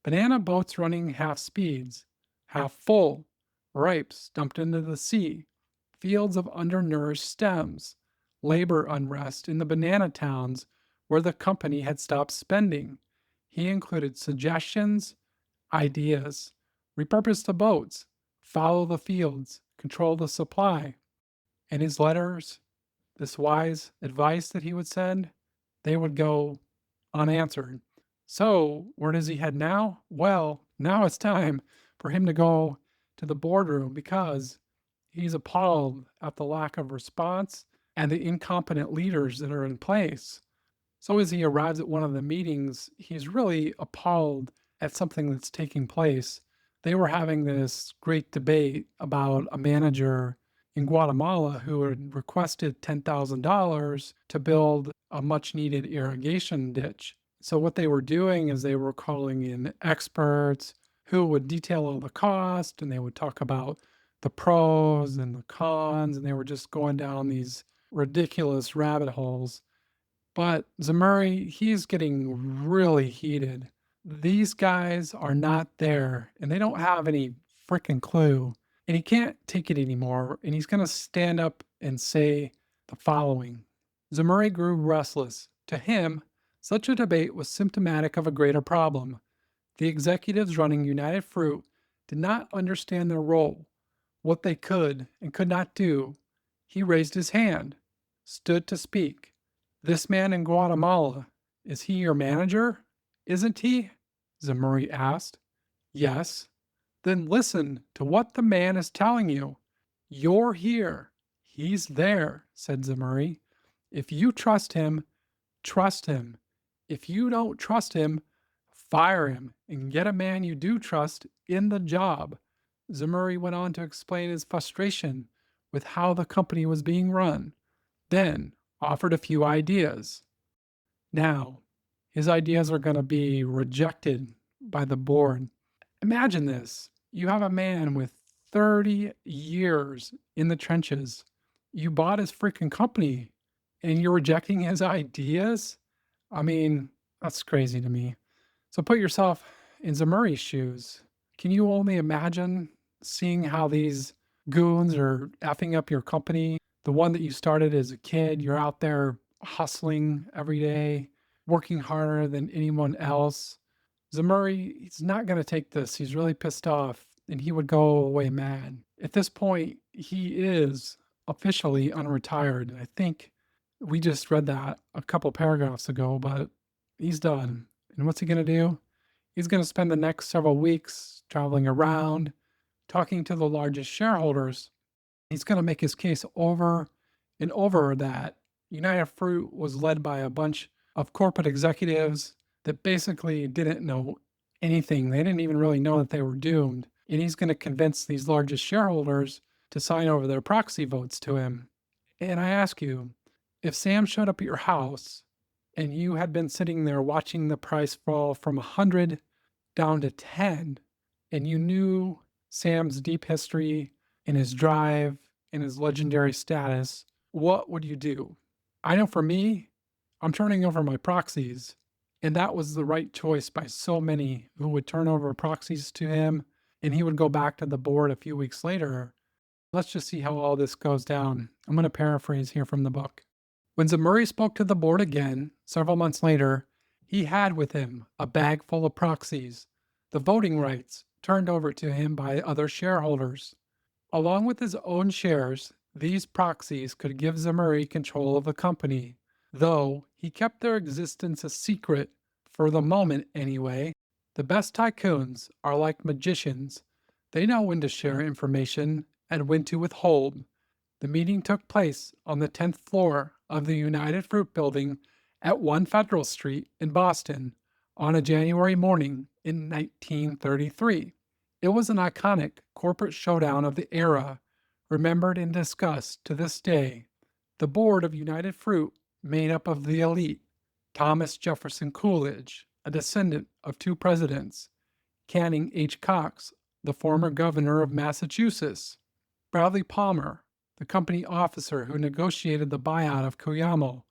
S1: Banana boats running half speeds, half full, ripes dumped into the sea, fields of undernourished stems, labor unrest in the banana towns where the company had stopped spending. He included suggestions, ideas, repurpose the boats, follow the fields, control the supply. And his letters, this wise advice that he would send, they would go unanswered. So, where does he head now? Well, now it's time for him to go to the boardroom because he's appalled at the lack of response and the incompetent leaders that are in place. So as he arrives at one of the meetings, he's really appalled at something that's taking place. They were having this great debate about a manager in Guatemala who had requested $10,000 to build a much needed irrigation ditch. So what they were doing is they were calling in experts who would detail all the cost, and they would talk about the pros and the cons, and they were just going down these ridiculous rabbit holes. But Zemurray, he's getting really heated. These guys are not there and they don't have any freaking clue. And he can't take it anymore. And he's going to stand up and say the following. Zemurray grew restless. To him, such a debate was symptomatic of a greater problem. The executives running United Fruit did not understand their role, what they could and could not do. He raised his hand, stood to speak. This man in Guatemala, is he your manager? Isn't he? Zemurray asked. Yes. Then listen to what the man is telling you. You're here. He's there, said Zemurray. If you trust him, trust him. If you don't trust him, fire him and get a man you do trust in the job. Zemurray went on to explain his frustration with how the company was being run, then offered a few ideas. Now, his ideas are going to be rejected by the board. Imagine this. You have a man with 30 years in the trenches. You bought his freaking company and you're rejecting his ideas? I mean, that's crazy to me. So put yourself in Zemurray's shoes. Can you only imagine seeing how these goons are effing up your company? The one that you started as a kid, you're out there hustling every day, working harder than anyone else. Zemurray, he's not going to take this. He's really pissed off and he would go away mad. At this point, he is officially unretired. I think we just read that a couple paragraphs ago, but he's done. And what's he going to do? He's going to spend the next several weeks traveling around, talking to the largest shareholders. He's going to make his case over and over that United Fruit was led by a bunch of corporate executives that basically didn't know anything. They didn't even really know that they were doomed. And he's going to convince these largest shareholders to sign over their proxy votes to him. And I ask you, if Sam showed up at your house and you had been sitting there watching the price fall from 100 down to 10, and you knew Sam's deep history and his drive and his legendary status, what would you do? I know for me, I'm turning over my proxies. And that was the right choice by so many who would turn over proxies to him and he would go back to the board a few weeks later. Let's just see how all this goes down. I'm going to paraphrase here from the book. When Zemurray spoke to the board again, several months later, he had with him a bag full of proxies, the voting rights turned over to him by other shareholders. Along with his own shares, these proxies could give Zemurray control of the company, though he kept their existence a secret for the moment anyway. The best tycoons are like magicians. They know when to share information and when to withhold. The meeting took place on the 10th floor of the United Fruit Building at 1 Federal Street in Boston on a January morning in 1933. It was an iconic corporate showdown of the era, remembered and discussed to this day. The board of United Fruit, made up of the elite, Thomas Jefferson Coolidge, a descendant of two presidents, Canning H. Cox, the former governor of Massachusetts, Bradley Palmer, the company officer who negotiated the buyout of Cuyamo,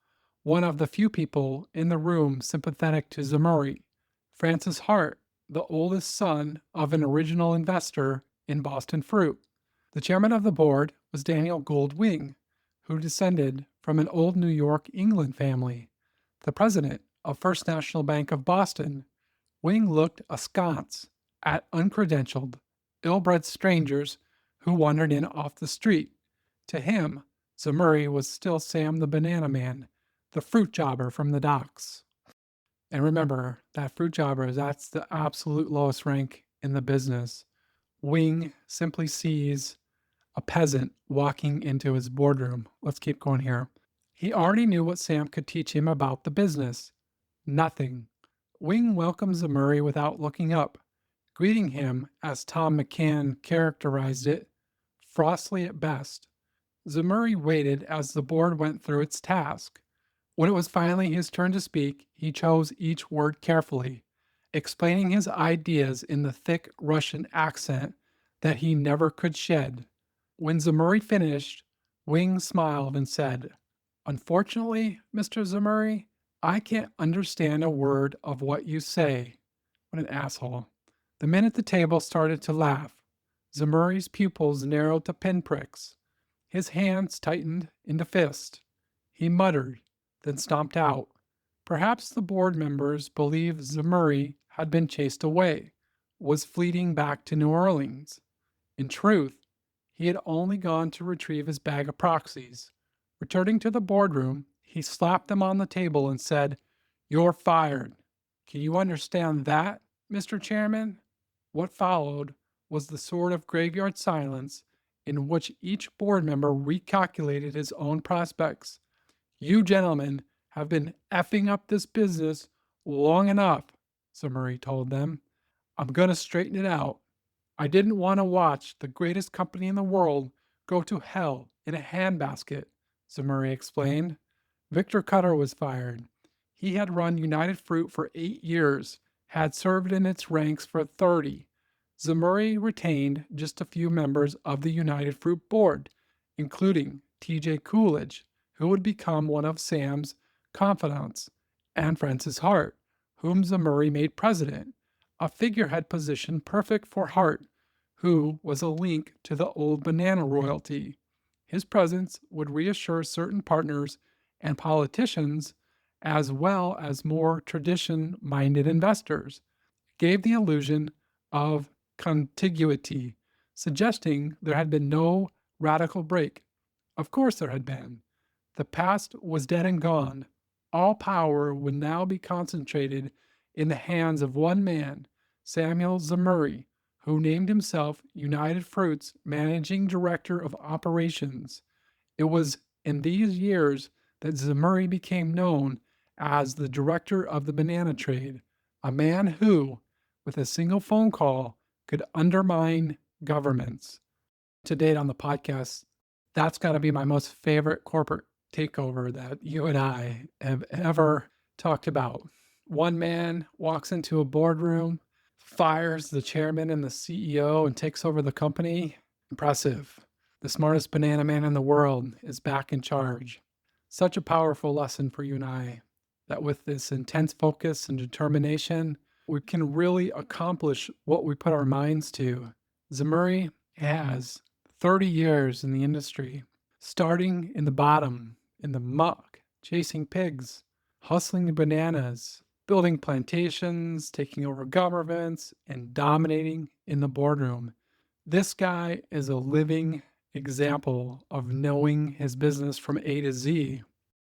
S1: one of the few people in the room sympathetic to Zemurray, Francis Hart, the oldest son of an original investor in Boston Fruit. The chairman of the board was Daniel Gould Wing, who descended from an old New York, England family. The president of First National Bank of Boston, Wing looked askance at uncredentialed, ill-bred strangers who wandered in off the street. To him, Zemurray was still Sam the Banana Man, the fruit jobber from the docks. And remember, that fruit jobber, that's the absolute lowest rank in the business. Wing simply sees a peasant walking into his boardroom. Let's keep going here. He already knew what Sam could teach him about the business. Nothing. Wing welcomed Zemurray without looking up, greeting him, as Tom McCann characterized it, frostily at best. Zemurray waited as the board went through its task. When it was finally his turn to speak, he chose each word carefully, explaining his ideas in the thick Russian accent that he never could shed. When Zemurray finished, Wing smiled and said, "Unfortunately, Mr. Zemurray, I can't understand a word of what you say. What an asshole. The men at the table started to laugh. Zemurray's pupils narrowed to pinpricks. His hands tightened into fists. He muttered, then stomped out. Perhaps the board members believed Zemurray had been chased away, was fleeing back to New Orleans. In truth, he had only gone to retrieve his bag of proxies. Returning to the boardroom, he slapped them on the table and said, "You're fired. Can you understand that, Mr. Chairman?" What followed was the sort of graveyard silence in which each board member recalculated his own prospects. "You gentlemen have been effing up this business long enough," Zemurray told them. "I'm going to straighten it out. I didn't want to watch the greatest company in the world go to hell in a handbasket," Zemurray explained. Victor Cutter was fired. He had run United Fruit for 8 years, had served in its ranks for 30. Zemurray retained just a few members of the United Fruit board, including T.J. Coolidge, who would become one of Sam's confidants, and Francis Hart, whom Zemurray made president, a figurehead position perfect for Hart, who was a link to the old banana royalty. His presence would reassure certain partners and politicians, as well as more tradition minded investors, gave the illusion of contiguity, suggesting there had been no radical break. Of course, there had been. The past was dead and gone. All power would now be concentrated in the hands of one man, Samuel Zemurray, who named himself United Fruit's managing director of operations. It was in these years that Zemurray became known as the director of the banana trade, a man who, with a single phone call, could undermine governments. To date on the podcast, that's got to be my most favorite corporate takeover that you and I have ever talked about. One man walks into a boardroom, fires the chairman and the CEO, and takes over the company. Impressive. The smartest banana man in the world is back in charge. Such a powerful lesson for you and I, that with this intense focus and determination, we can really accomplish what we put our minds to. Zemurray has 30 years in the industry, starting in the bottom, in the muck, chasing pigs, hustling bananas, building plantations, taking over governments, and dominating in the boardroom. This guy is a living example of knowing his business from A to Z.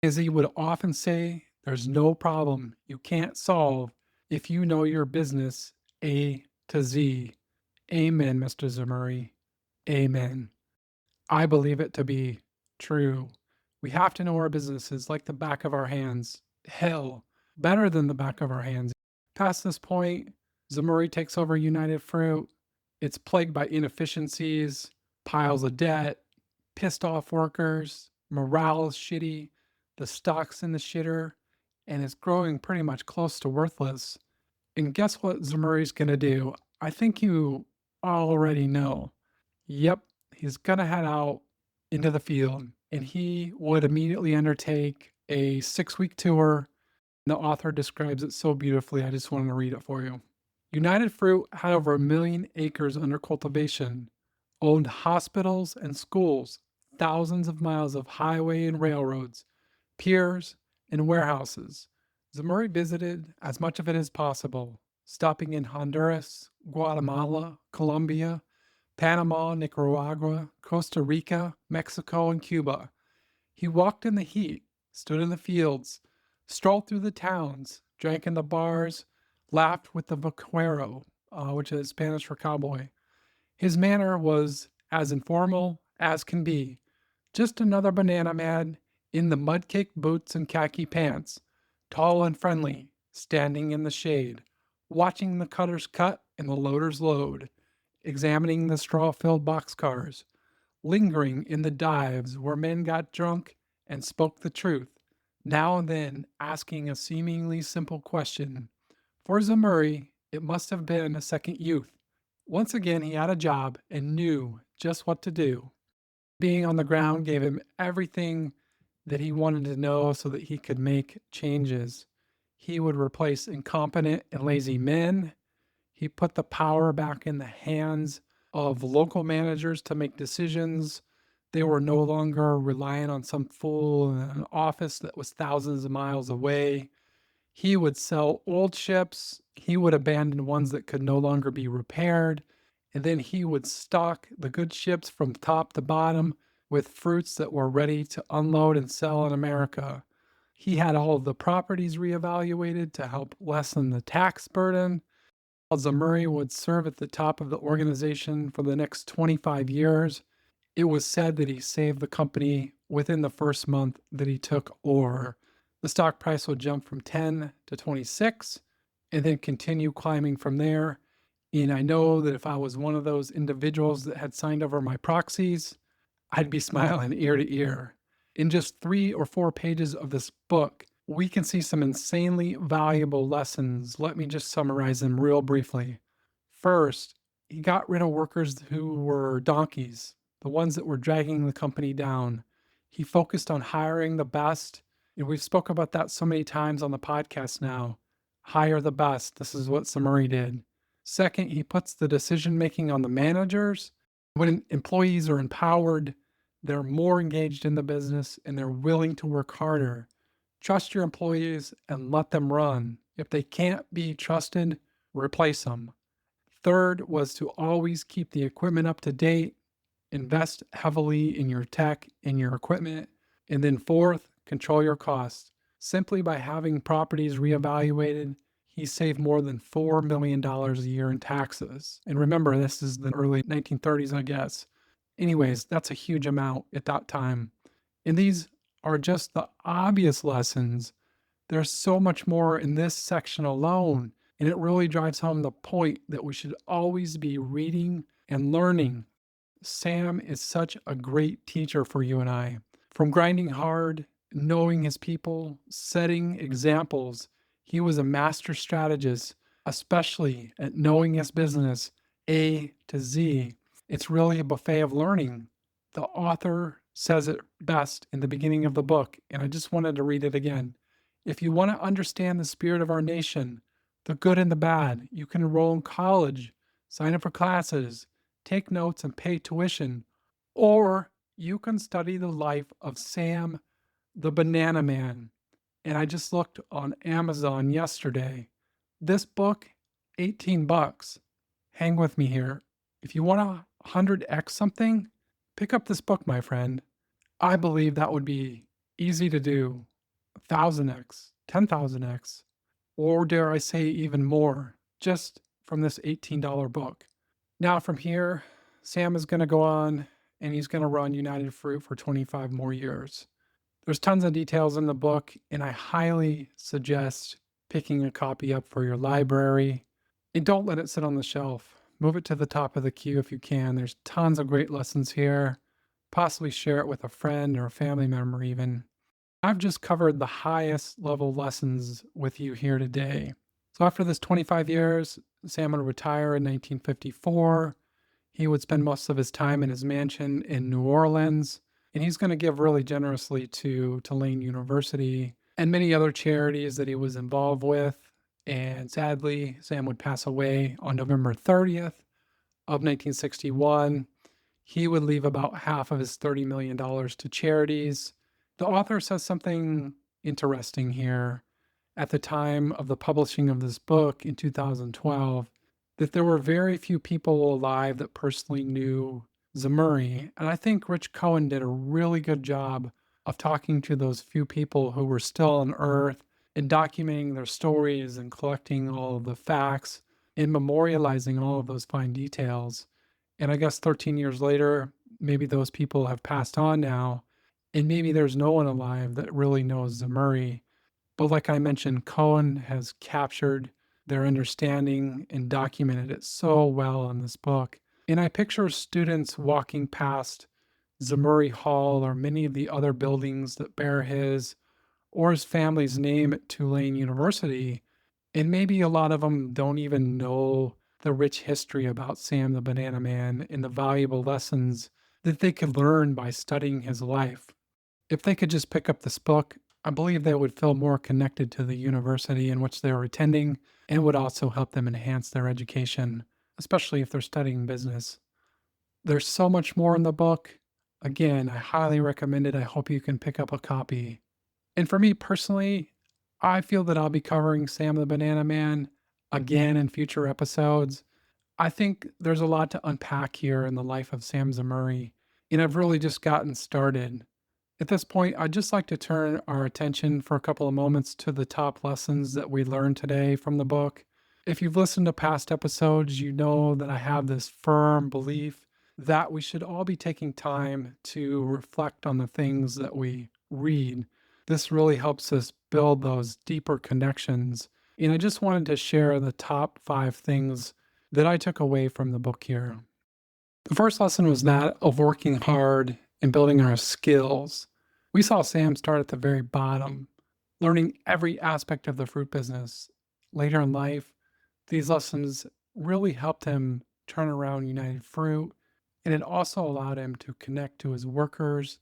S1: As he would often say, there's no problem you can't solve if you know your business A to Z. Amen, Mr. Zemurray. Amen. I believe it to be true. We have to know our businesses like the back of our hands. Hell, better than the back of our hands. Past this point, Zemurray takes over United Fruit. It's plagued by inefficiencies, piles of debt, pissed off workers, morale is shitty, the stock's in the shitter, and it's growing pretty much close to worthless. And guess what Zemurray's gonna do? I think you already know. Yep, he's gonna head out into the field, and he would immediately undertake a 6-week tour. The author describes it so beautifully, I just wanted to read it for you. United Fruit had over 1 million acres under cultivation, owned hospitals and schools, thousands of miles of highway and railroads, piers, and warehouses. Zemurray visited as much of it as possible, stopping in Honduras, Guatemala, Colombia, Panama, Nicaragua, Costa Rica, Mexico, and Cuba. He walked in the heat, stood in the fields, strolled through the towns, drank in the bars, laughed with the vaquero, which is Spanish for cowboy. His manner was as informal as can be, just another banana man in the mud-caked boots and khaki pants, tall and friendly, standing in the shade, watching the cutters cut and the loaders load, examining the straw-filled boxcars, lingering in the dives where men got drunk and spoke the truth, now and then asking a seemingly simple question. For Zemurray, it must have been a second youth. Once again, he had a job and knew just what to do. Being on the ground gave him everything that he wanted to know so that he could make changes. He would replace incompetent and lazy men. He put the power back in the hands of local managers to make decisions. They were no longer relying on some fool in an office that was thousands of miles away. He would sell old ships. He would abandon ones that could no longer be repaired. And then he would stock the good ships from top to bottom with fruits that were ready to unload and sell in America. He had all of the properties reevaluated to help lessen the tax burden. Zemurray would serve at the top of the organization for the next 25 years. It was said that he saved the company within the first month that he took over. The stock price would jump from 10 to 26 and then continue climbing from there. And I know that if I was one of those individuals that had signed over my proxies, I'd be smiling ear to ear. In just 3 or 4 pages of this book, we can see some insanely valuable lessons. Let me just summarize them real briefly. First, he got rid of workers who were donkeys, the ones that were dragging the company down. He focused on hiring the best, and we've spoken about that so many times on the podcast now. Hire the best. This is what Zemurray did. Second, he puts the decision making on the managers. When employees are empowered, they're more engaged in the business and they're willing to work harder. Trust your employees and let them run. If they can't be trusted, replace them. Third was to always keep the equipment up to date, invest heavily in your tech and your equipment. And then fourth, control your costs. Simply by having properties reevaluated, he saved more than $4 million a year in taxes. And remember, this is the early 1930s, I guess. Anyways, that's a huge amount at that time. And these are just the obvious lessons. There's so much more in this section alone. And it really drives home the point that we should always be reading and learning. Sam is such a great teacher for you and I. From grinding hard, knowing his people, setting examples, he was a master strategist, especially at knowing his business A to Z. It's really a buffet of learning. The author says it best in the beginning of the book, and I just wanted to read it again. If you want to understand the spirit of our nation, the good and the bad, you can enroll in college, sign up for classes, take notes, and pay tuition. Or you can study the life of Sam the Banana Man. And I just looked on Amazon yesterday. This book, 18 bucks. Hang with me here. If you want to 100x something, pick up this book, my friend. I believe that would be easy to do. 1000x, 10,000x, or dare I say even more, just from this $18 book. Now from here, Sam is going to go on and he's going to run United Fruit for 25 more years. There's tons of details in the book, and I highly suggest picking a copy up for your library. And don't let it sit on the shelf. Move it to the top of the queue if you can. There's tons of great lessons here. Possibly share it with a friend or a family member even. I've just covered the highest level lessons with you here today. So after this 25 years, Sam would retire in 1954. He would spend most of his time in his mansion in New Orleans. And he's going to give really generously to Tulane University and many other charities that he was involved with. And sadly, Sam would pass away on November 30th of 1961. He would leave about half of his $30 million to charities. The author says something interesting here. At the time of the publishing of this book in 2012, that there were very few people alive that personally knew Zemurray. And I think Rich Cohen did a really good job of talking to those few people who were still on Earth and documenting their stories and collecting all of the facts and memorializing all of those fine details. And I guess 13 years later, maybe those people have passed on now, and maybe there's no one alive that really knows Zemurray. But like I mentioned, Cohen has captured their understanding and documented it so well in this book. And I picture students walking past Zemurray Hall or many of the other buildings that bear his or his family's name at Tulane University. And maybe a lot of them don't even know the rich history about Sam the Banana Man and the valuable lessons that they could learn by studying his life. If they could just pick up this book, I believe they would feel more connected to the university in which they were attending and would also help them enhance their education, especially if they're studying business. There's so much more in the book. Again, I highly recommend it. I hope you can pick up a copy. And for me personally, I feel that I'll be covering Sam the Banana Man again in future episodes. I think there's a lot to unpack here in the life of Sam Zemurray, and I've really just gotten started. At this point, I'd just like to turn our attention for a couple of moments to the top lessons that we learned today from the book. If you've listened to past episodes, you know that I have this firm belief that we should all be taking time to reflect on the things that we read. This really helps us build those deeper connections. And I just wanted to share the top 5 things that I took away from the book here. The first lesson was that of working hard and building our skills. We saw Sam start at the very bottom, learning every aspect of the fruit business. Later in life, these lessons really helped him turn around United Fruit, and it also allowed him to connect to his workers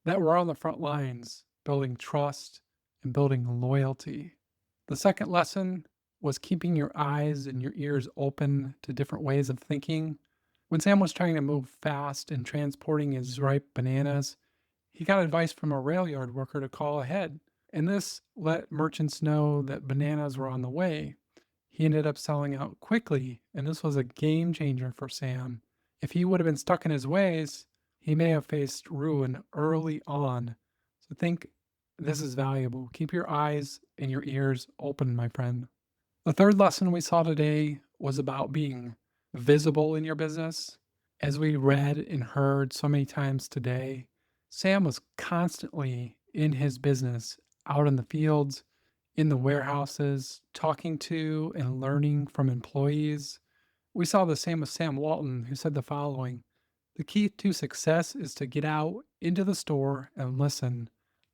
S1: that were on the front lines, building trust and building loyalty. The second lesson was keeping your eyes and your ears open to different ways of thinking. When Sam was trying to move fast and transporting his ripe bananas, he got advice from a rail yard worker to call ahead, and this let merchants know that bananas were on the way. He ended up selling out quickly, and this was a game changer for Sam. If he would have been stuck in his ways, he may have faced ruin early on. So think this is valuable. Keep your eyes and your ears open, my friend. The third lesson we saw today was about being visible in your business. As we read and heard so many times today, Sam was constantly in his business, out in the fields, in the warehouses, talking to and learning from employees. We saw the same with Sam Walton, who said the following: the key to success is to get out into the store and listen.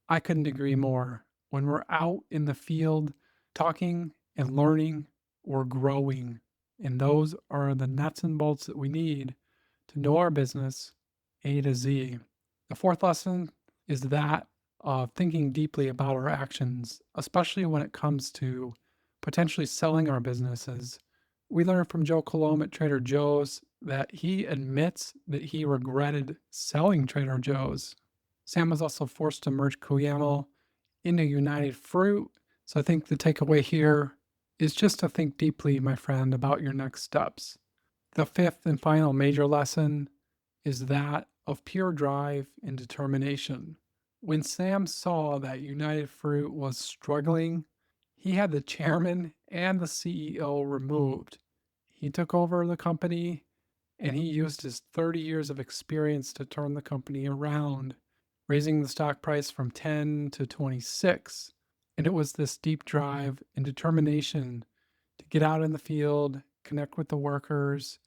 S1: I couldn't agree more. When we're out in the field talking and learning, we're growing. And those are the nuts and bolts that we need to know our business A to Z. The fourth lesson is that of thinking deeply about our actions, especially when it comes to potentially selling our businesses. We learned from Joe Colomb at Trader Joe's that he admits that he regretted selling Trader Joe's. Sam was also forced to merge Cuyamo into United Fruit. So I think the takeaway here is just to think deeply, my friend, about your next steps. The fifth and final major lesson is that of pure drive and determination. When Sam saw that United Fruit was struggling, he had the chairman and the CEO removed. He took over the company and he used his 30 years of experience to turn the company around, raising the stock price from 10 to 26. And it was this deep drive and determination to get out in the field, connect with the workers,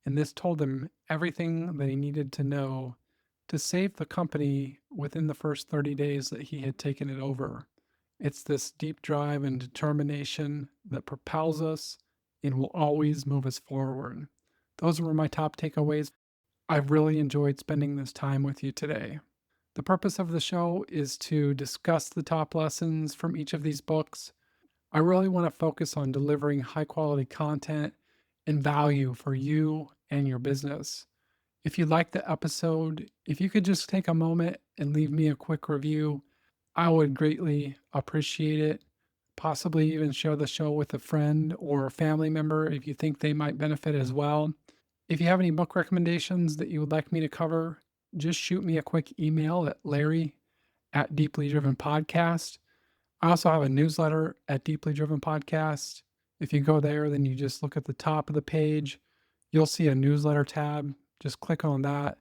S1: and this told him everything that he needed to know to save the company within the first 30 days that he had taken it over. It's this deep drive and determination that propels us and will always move us forward. Those were my top takeaways. I've really enjoyed spending this time with you today. The purpose of the show is to discuss the top lessons from each of these books. I really want to focus on delivering high quality content and value for you and your business. If you liked the episode, if you could just take a moment and leave me a quick review, I would greatly appreciate it. Possibly even share the show with a friend or a family member if you think they might benefit as well. If you have any book recommendations that you would like me to cover, just shoot me a quick email at larry@deeplydrivenpodcast. I also have a newsletter at Deeply Driven Podcast. If you go there, then you just look at the top of the page, you'll see a newsletter tab. Just click on that,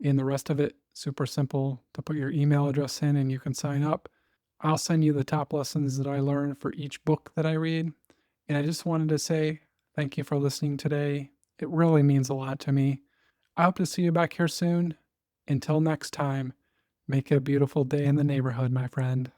S1: and the rest of it, super simple to put your email address in and you can sign up. I'll send you the top lessons that I learned for each book that I read. And I just wanted to say thank you for listening today. It really means a lot to me. I hope to see you back here soon. Until next time, make it a beautiful day in the neighborhood, my friend.